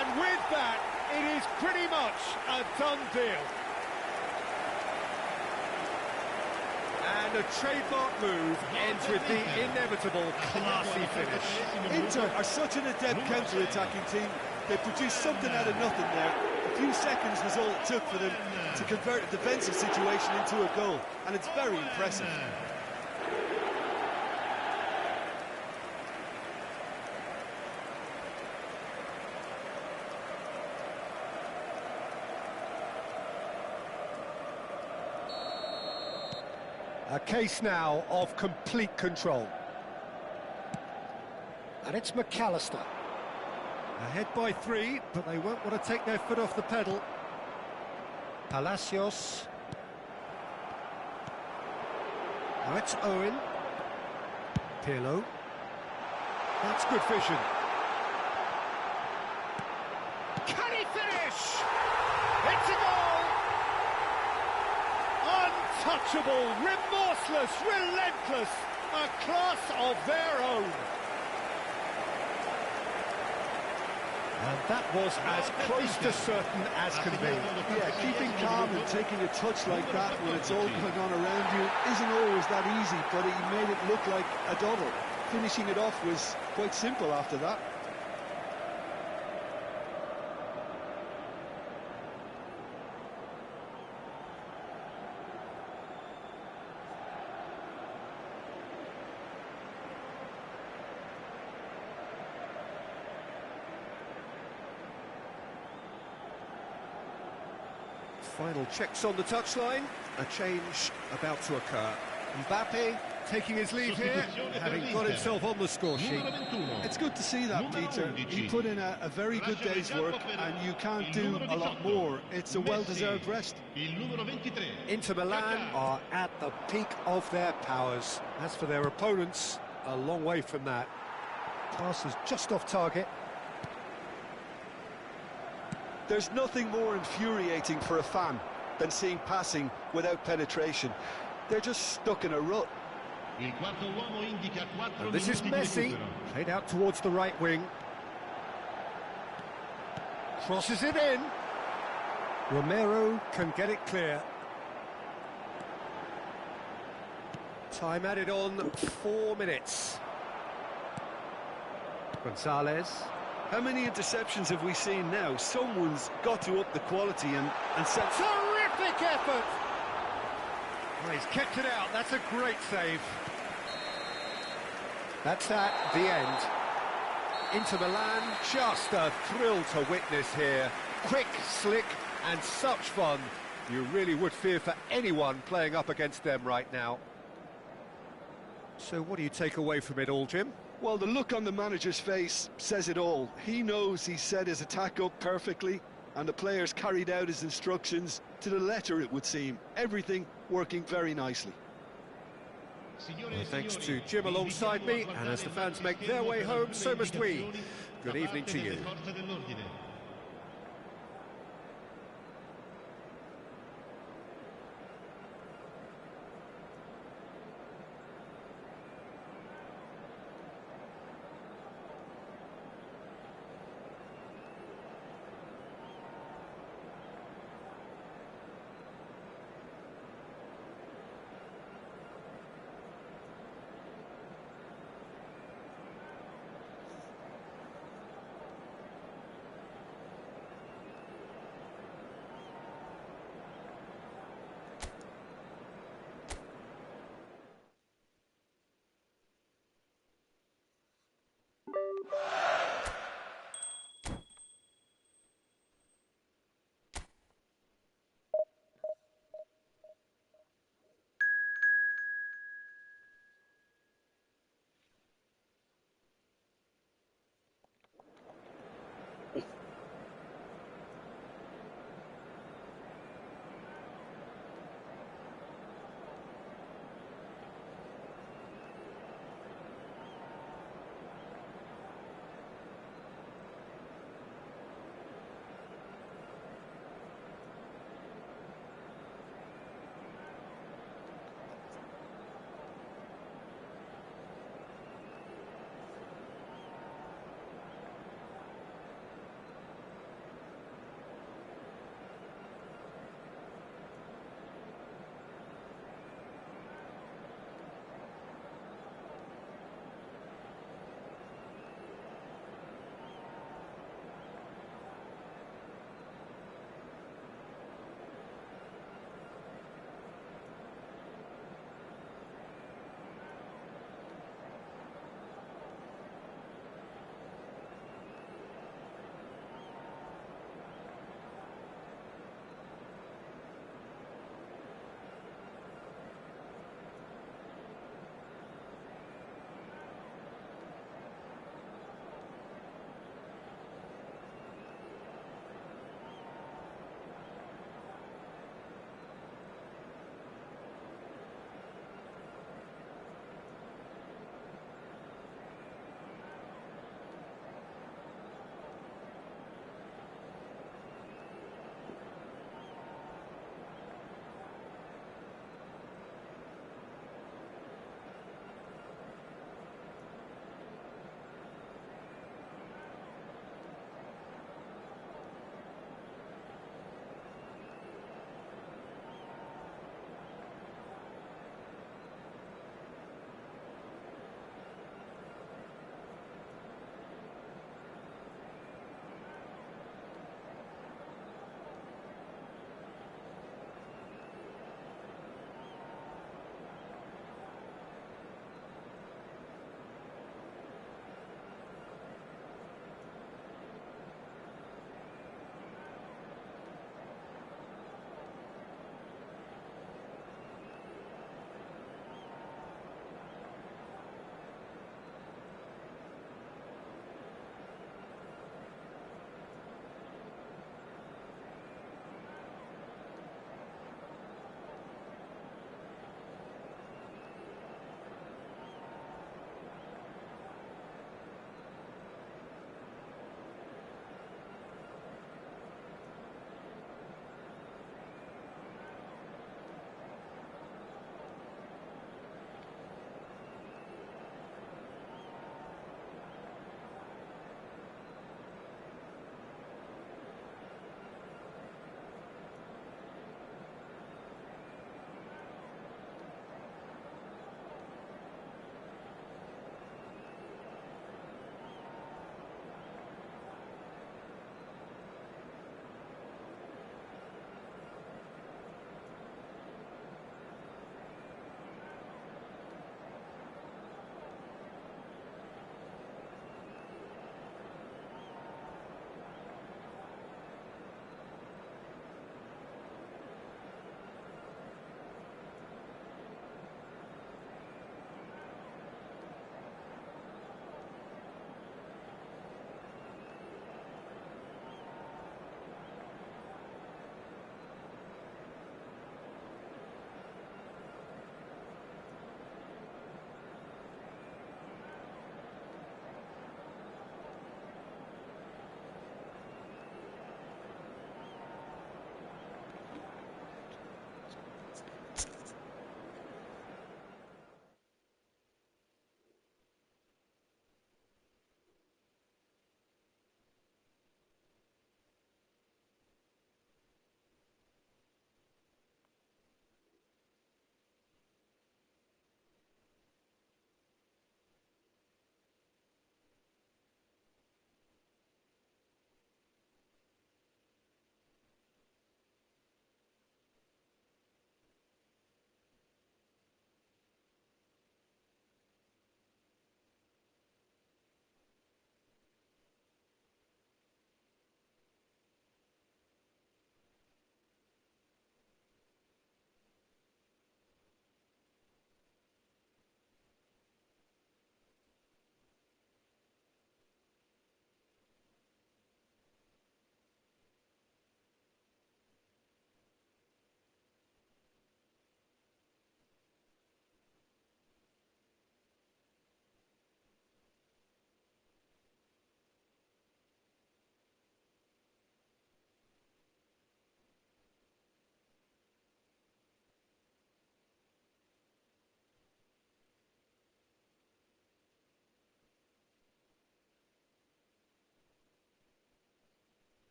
And with that, it is pretty much a done deal. And a trademark move ends with the inevitable classy finish. Inter are such an adept counter-attacking team. They produced something out of nothing there. A few seconds was all it took for them to convert a defensive situation into a goal, and it's very impressive. A case now of complete control. And it's McAllister. Ahead by 3, but they won't want to take their foot off the pedal. Palacios. Now it's Owen. Pirlo. That's good vision. Can he finish? It's a goal! Untouchable, remorseless, relentless, a class of their own. And that was as close to certain as can be. Yeah, keeping calm and taking a touch like that when it's all going on around you isn't always that easy, but he made it look like a double. Finishing it off was quite simple after that. Final checks on the touchline. A change about to occur. Mbappe taking his leave here, having got himself on the score sheet. It's good to see that, Peter. He put in a very good day's work, and you can't do a lot more. It's a well-deserved rest. Inter Milan are at the peak of their powers. As for their opponents, a long way from that. Pass is just off target. There's nothing more infuriating for a fan than seeing passing without penetration. They're just stuck in a rut. And this is Messi, played out towards the right wing. Crosses it in. Romero can get it clear. Time added on 4 minutes. Gonzalez. How many interceptions have we seen now? Someone's got to up the quality and set... Terrific effort! Well, he's kept it out, that's a great save. That's at the end. Inter Milan, just a thrill to witness here. Quick, slick, and such fun. You really would fear for anyone playing up against them right now. So what do you take away from it all, Jim? Well, the look on the manager's face says it all. He knows he set his attack up perfectly, and the players carried out his instructions to the letter, it would seem. Everything working very nicely. Well, thanks to Jim alongside me, and as the fans make their way home, so must we. Good evening to you.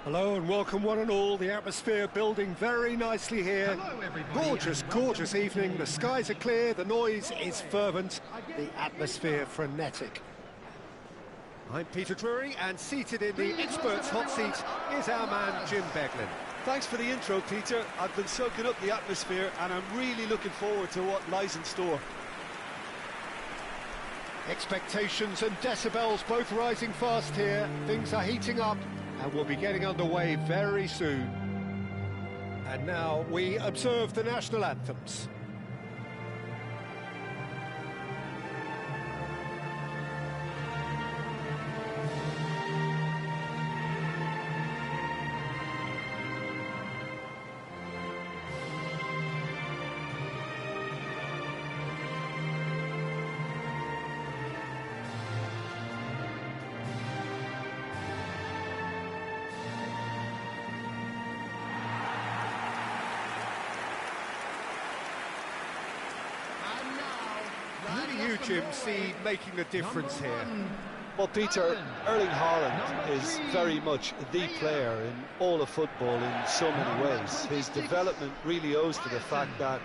Hello and welcome one and all. The atmosphere building very nicely here. Hello, everybody, Gorgeous, and welcome gorgeous evening. The skies are clear, the noise is fervent, the atmosphere frenetic. I'm Peter Drury, and seated in the experts' hot seat is our man Jim Beglin. Thanks for the intro, Peter. I've been soaking up the atmosphere and I'm really looking forward to what lies in store. Expectations and decibels both rising fast here. Things are heating up and we'll be getting underway very soon. And now we observe the national anthems. How do you, Jim, see making a difference here? Well, Peter, Erling Haaland is very much the player in all of football in so many ways. His development really owes to the fact that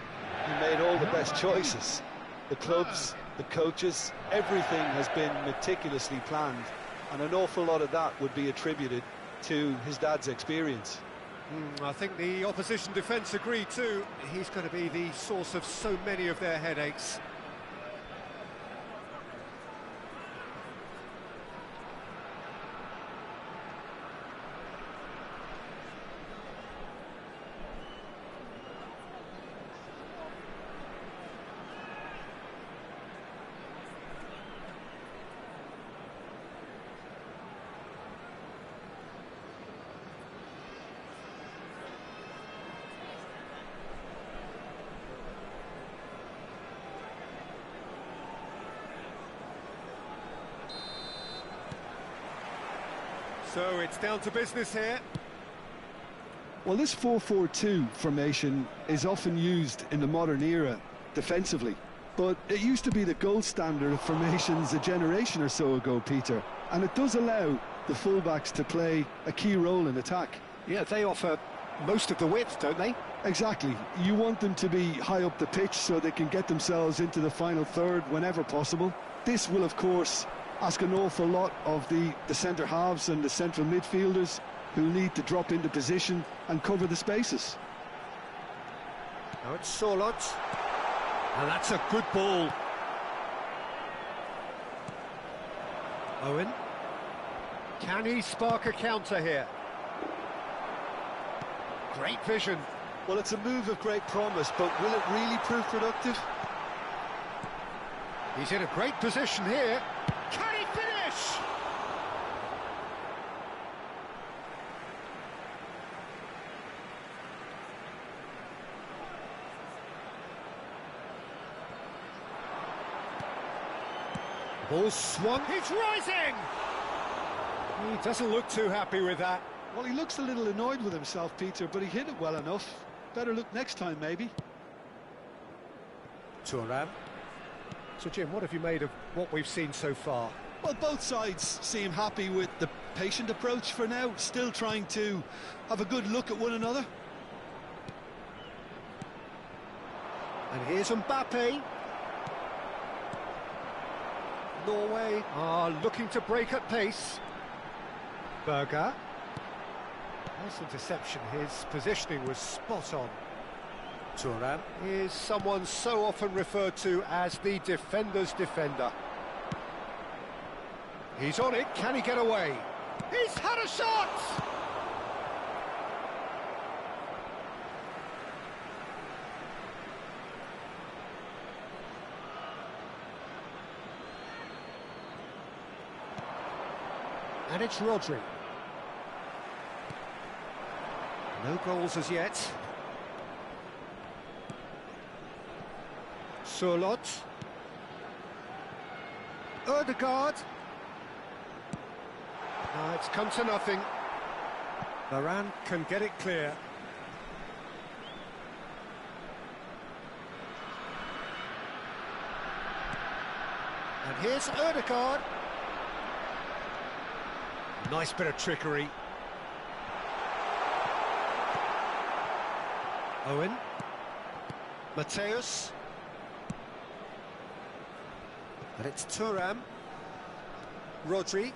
he made all the best choices. The clubs, the coaches, everything has been meticulously planned, and an awful lot of that would be attributed to his dad's experience. I think the opposition defence agree too. He's going to be the source of so many of their headaches. So it's down to business here. Well, this 4-4-2 formation is often used in the modern era defensively, but it used to be the gold standard of formations a generation or so ago, Peter, and it does allow the fullbacks to play a key role in attack. Yeah, they offer most of the width, don't they? Exactly. You want them to be high up the pitch so they can get themselves into the final third whenever possible. This will, of course, ask an awful lot of the centre halves and the central midfielders, who need to drop into position and cover the spaces. Now it's Solot, and that's a good ball. Owen, can he spark a counter here? Great vision. Well, it's a move of great promise, but will it really prove productive? He's in a great position here. Can he finish? Ball swung. He's rising! He doesn't look too happy with that. Well, he looks a little annoyed with himself, Peter, but he hit it well enough. Better look next time, maybe. Thuram. So, Jim, what have you made of what we've seen so far? Well, both sides seem happy with the patient approach for now, still trying to have a good look at one another. And here's Mbappe. Norway are looking to break at pace. Berger. Nice interception, his positioning was spot on. Thuram is someone so often referred to as the defender's defender. He's on it, can he get away? He's had a shot! And it's Rodri. No goals as yet. Solot. Ødegaard. It's come to nothing. Varane can get it clear. And here's Ødegaard. Nice bit of trickery. Owen. Mateus. And it's Thuram. Rodri.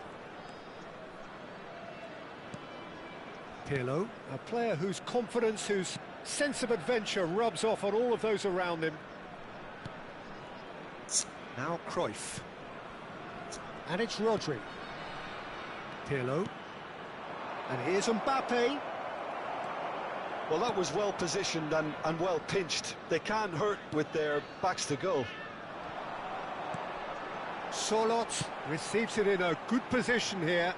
Pirlo, a player whose confidence, whose sense of adventure rubs off on all of those around him. Now Cruyff. And it's Rodri. Pirlo. And here's Mbappe. Well, that was well positioned and well pinched. They can't hurt with their backs to goal. Solot receives it in a good position here.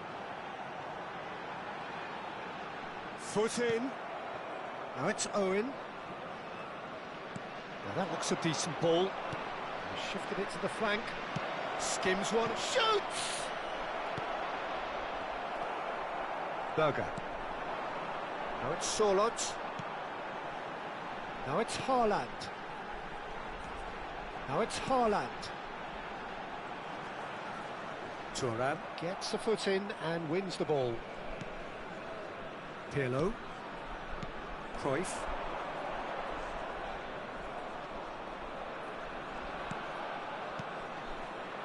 Foot in. Now it's Owen. Now that looks a decent ball. He shifted it to the flank. Skims one. Shoots! Berger. Now it's Solot. Now it's Haaland. Now it's Haaland. Thuram gets a foot in and wins the ball. Pirlo. Cruyff.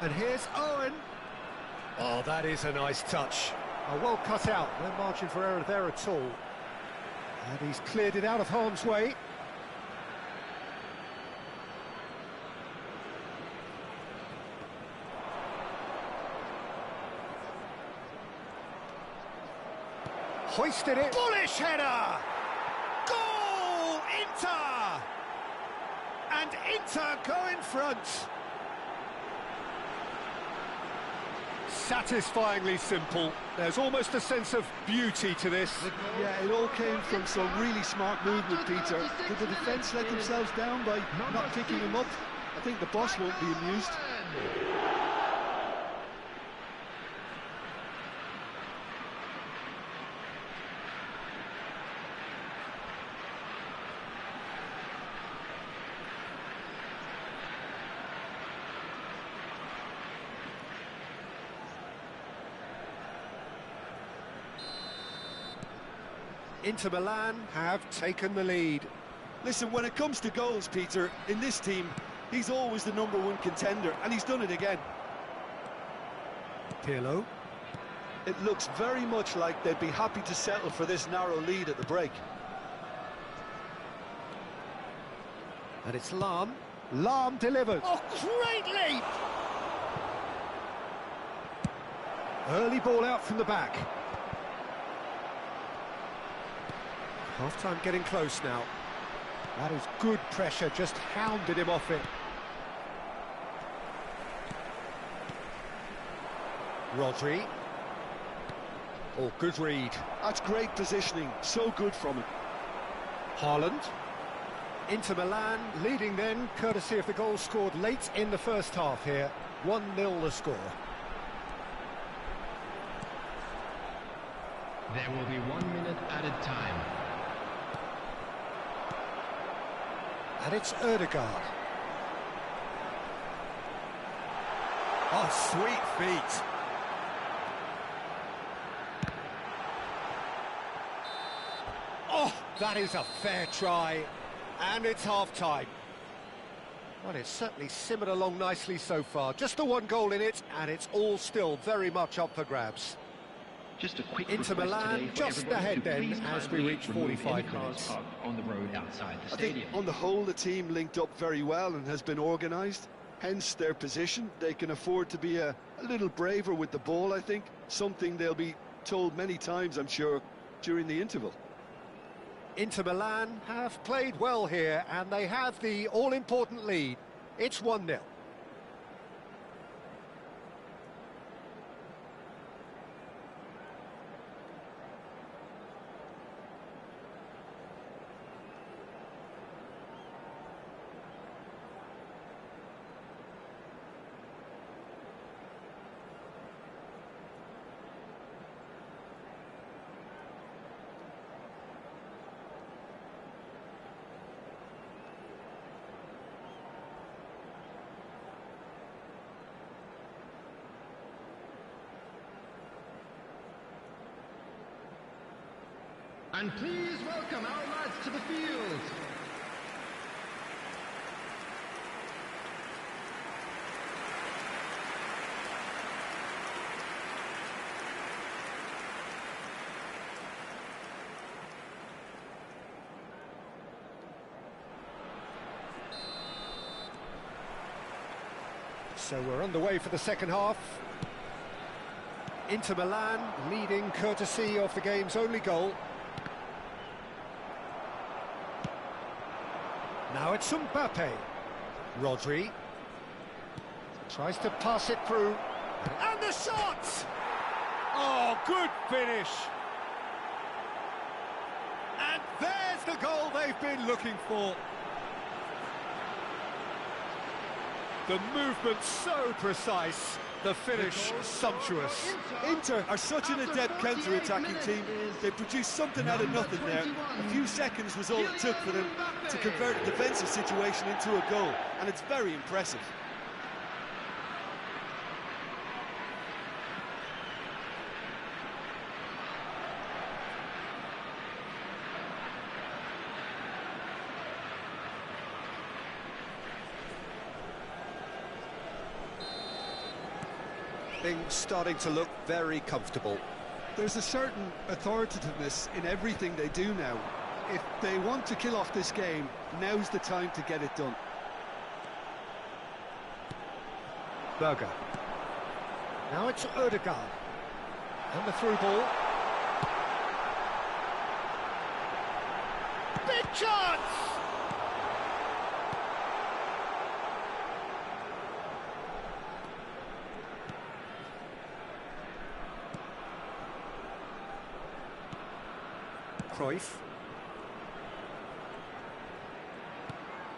And here's Owen. Oh, that is a nice touch. Oh, well cut out. No margin for error there at all. And he's cleared it out of harm's way. Hoisted it. Bullish header! Goal! Inter! And Inter go in front. Satisfyingly simple. There's almost a sense of beauty to this. Yeah, it all came from some really smart movement, Peter. Did the defence let themselves down by not picking him up? I think the boss won't be amused. Inter Milan have taken the lead. Listen, when it comes to goals, Peter, in this team, he's always the #1 contender, and he's done it again. Pirlo. It looks very much like they'd be happy to settle for this narrow lead at the break. And it's Lahm. Lahm delivers. Oh, great leap! Early ball out from the back. Half-time getting close now. That is good pressure, just hounded him off it. Rodri. Oh, good read. That's great positioning, so good from him. Haaland. Inter Milan leading then, courtesy of the goal scored late in the first half here. 1-0 the score. There will be 1 minute added time. And it's Ødegaard. Oh, sweet feet. Oh, that is a fair try. And it's half-time. Well, it's certainly simmered along nicely so far. Just the one goal in it, and it's all still very much up for grabs. Just a quick Inter Milan just ahead then as we reach 45 minutes. On the road outside the I think stadium. on the whole the team linked up very well and has been organised, hence their position. They can afford to be a little braver with the ball, I think, something they'll be told many times, I'm sure, during the interval. Inter Milan have played well here and they have the all-important lead. It's 1-0. And please welcome our lads to the field. So we're underway for the second half. Inter Milan leading courtesy of the game's only goal. Now it's Mbappe. Rodri tries to pass it through. And the shot! Oh, good finish. And there's the goal they've been looking for. The movement so precise, the finish sumptuous. Inter are such an adept counter-attacking team. They produced something out of nothing there. A few seconds was all it took for them to convert a defensive situation into a goal, and it's very impressive. Things starting to look very comfortable. There's a certain authoritativeness in everything they do now. If they want to kill off this game, now's the time to get it done. Berger. Now it's Odegaard. And the through ball. Big chance! Cruyff.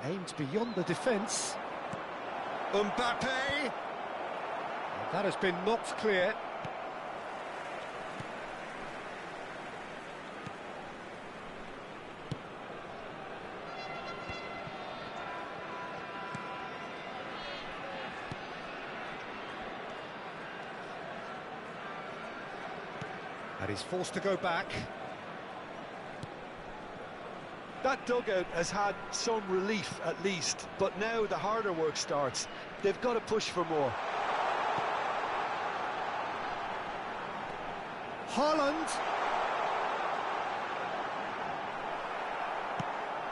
Aimed beyond the defence. Mbappe! That has been knocked clear. And he's forced to go back. That dugout has had some relief at least, but now the harder work starts. They've got to push for more. Haaland.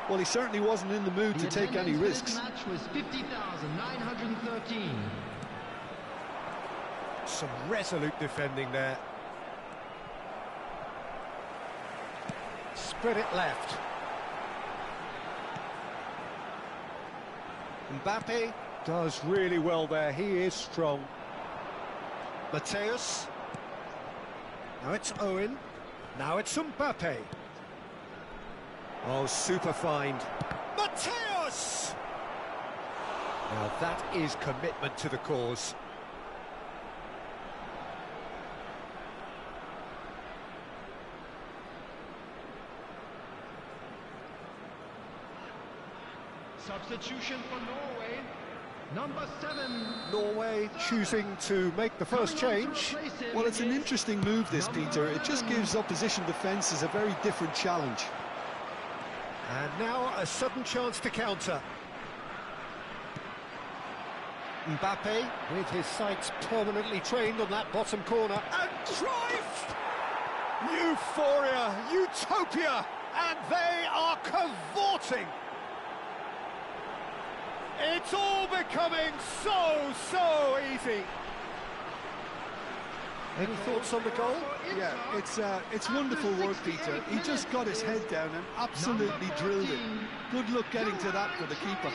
Well, he certainly wasn't in the mood to take any risks. The match was 50,913. Some resolute defending there. Spread it left. Mbappe does really well there, he is strong. Mateus. Now it's Owen. Now it's Mbappe. Oh, super find. Mateus! Now that is commitment to the cause. Substitution for Norway, number 7. Norway choosing to make the first change. Well, it's an interesting move, this, Peter. It just gives opposition defences a very different challenge. And now a sudden chance to counter. Mbappe, with his sights permanently trained on that bottom corner. And Cruyff! Euphoria, utopia, and they are cavorting. It's all becoming so easy. Any thoughts on the goal? Yeah, it's wonderful work, Peter. He just got his head down and absolutely drilled it. Good luck getting to that for the keeper.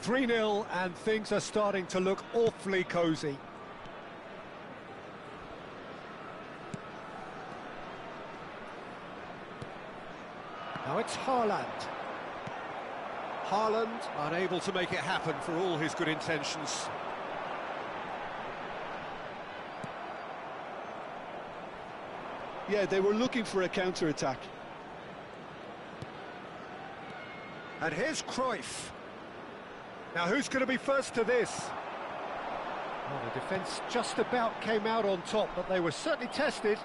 (3-0) and things are starting to look awfully cosy. Now it's Haaland. Haaland unable to make it happen for all his good intentions. Yeah, they were looking for a counter-attack. And here's Cruyff. Now who's going to be first to this? Well, the defence just about came out on top, but they were certainly tested.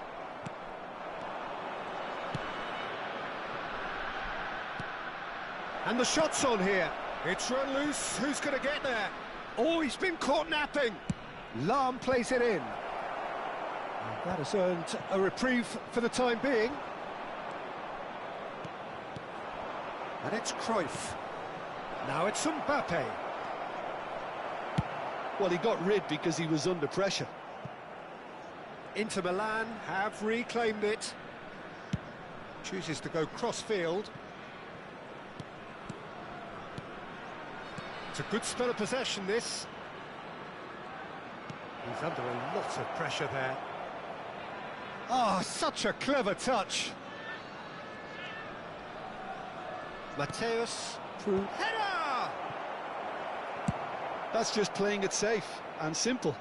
And the shot's on here. It's run loose. Who's going to get there? Oh, he's been caught napping. Lahm plays it in. And that has earned a reprieve for the time being. And it's Cruyff. Now it's Mbappe. Well, he got rid because he was under pressure. Inter Milan have reclaimed it. Chooses to go cross-field. It's a good spell of possession, this. He's under a lot of pressure there. Ah, such a clever touch. Mateus through header! That's just playing it safe and simple.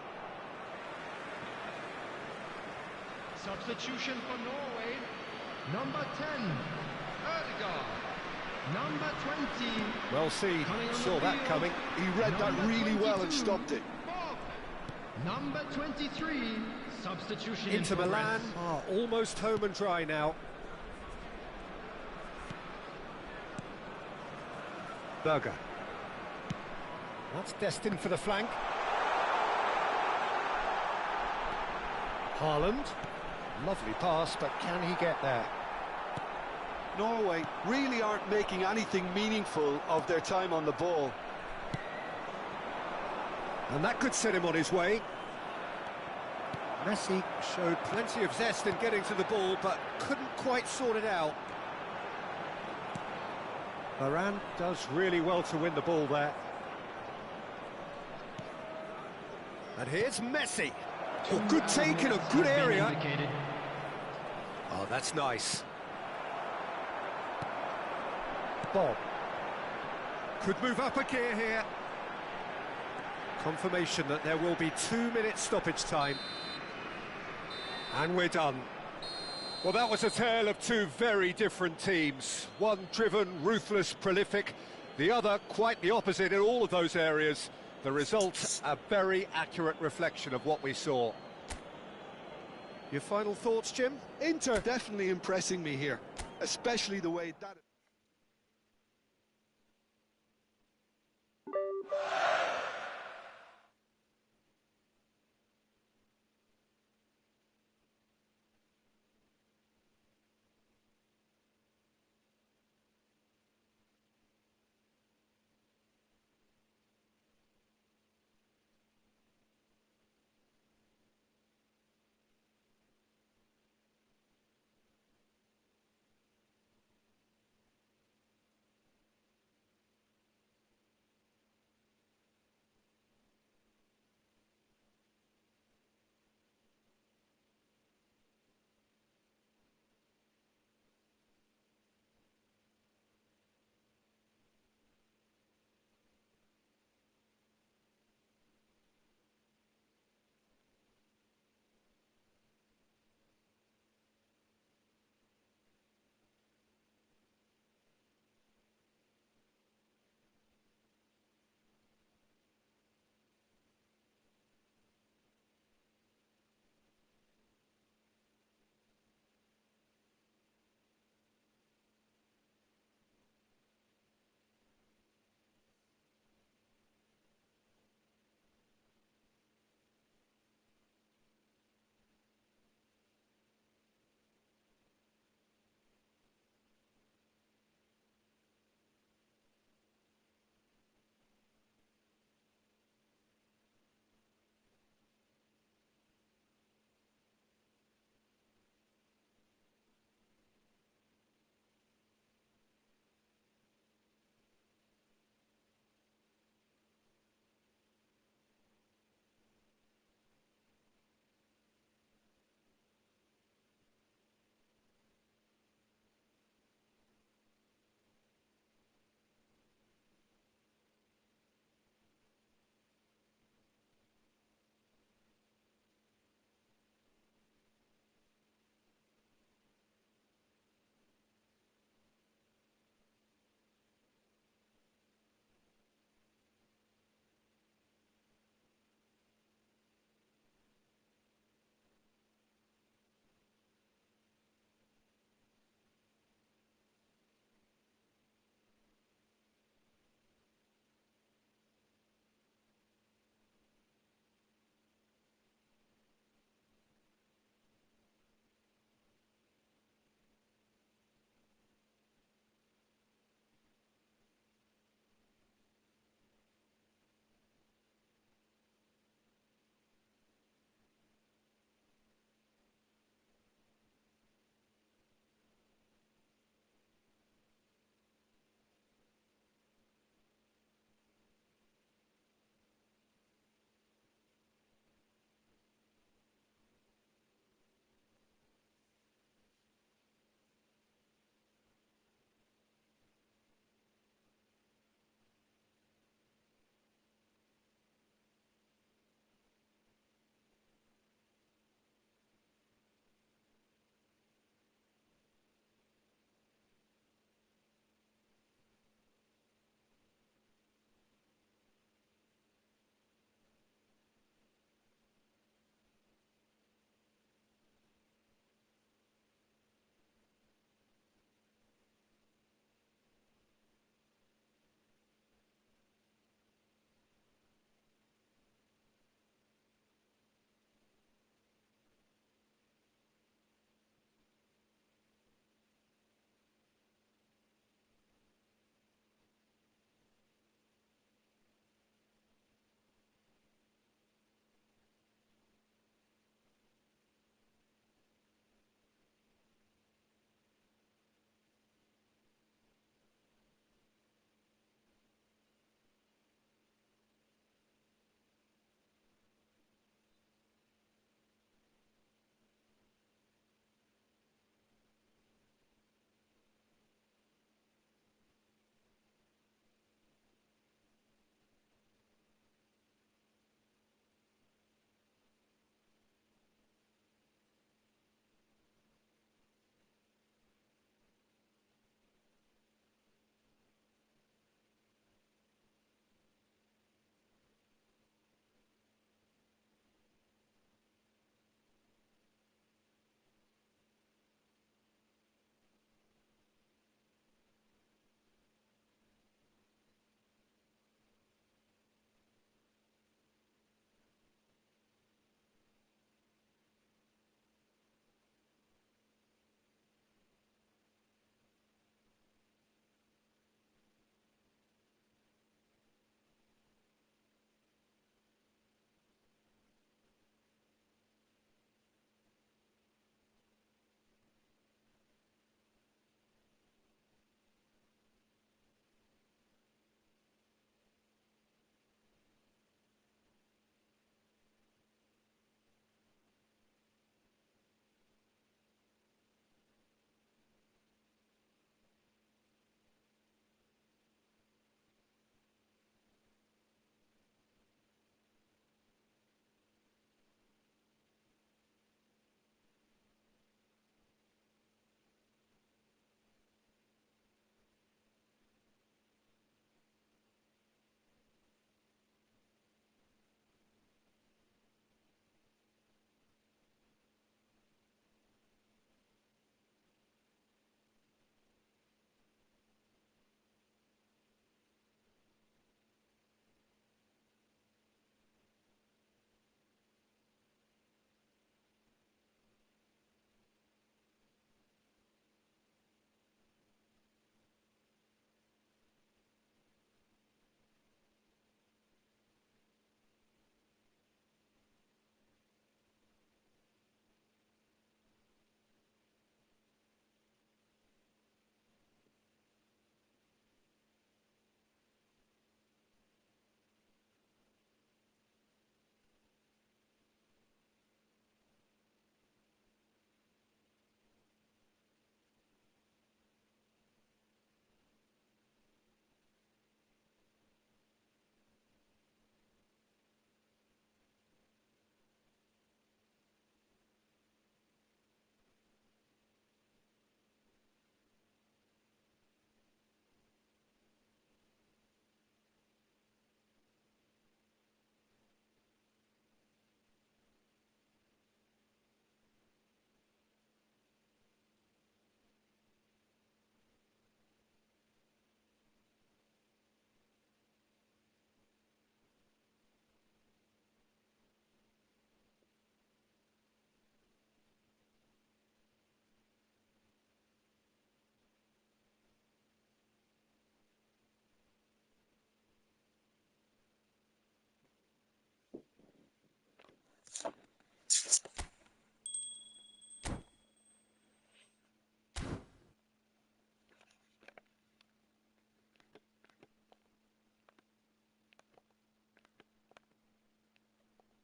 Substitution for Norway. Number 10, Ødegaard. Number 20. Well seen, saw that coming. He read that really well and stopped it. Number 23, substitution in Inter Milan are almost home and dry now. Berger. That's destined for the flank. Haaland. Lovely pass, but can he get there? Norway really aren't making anything meaningful of their time on the ball. And that could set him on his way. Messi showed plenty of zest in getting to the ball, but couldn't quite sort it out. Varane does really well to win the ball there. And here's Messi. Oh, good take in a good area. Oh, that's nice. Bob. Could move up a gear here. Confirmation that there will be 2 minutes stoppage time. And we're done. Well, that was a tale of two very different teams. One driven, ruthless, prolific. The other quite the opposite in all of those areas. The result, a very accurate reflection of what we saw. Your final thoughts, Jim? Inter definitely impressing me here, especially the way that...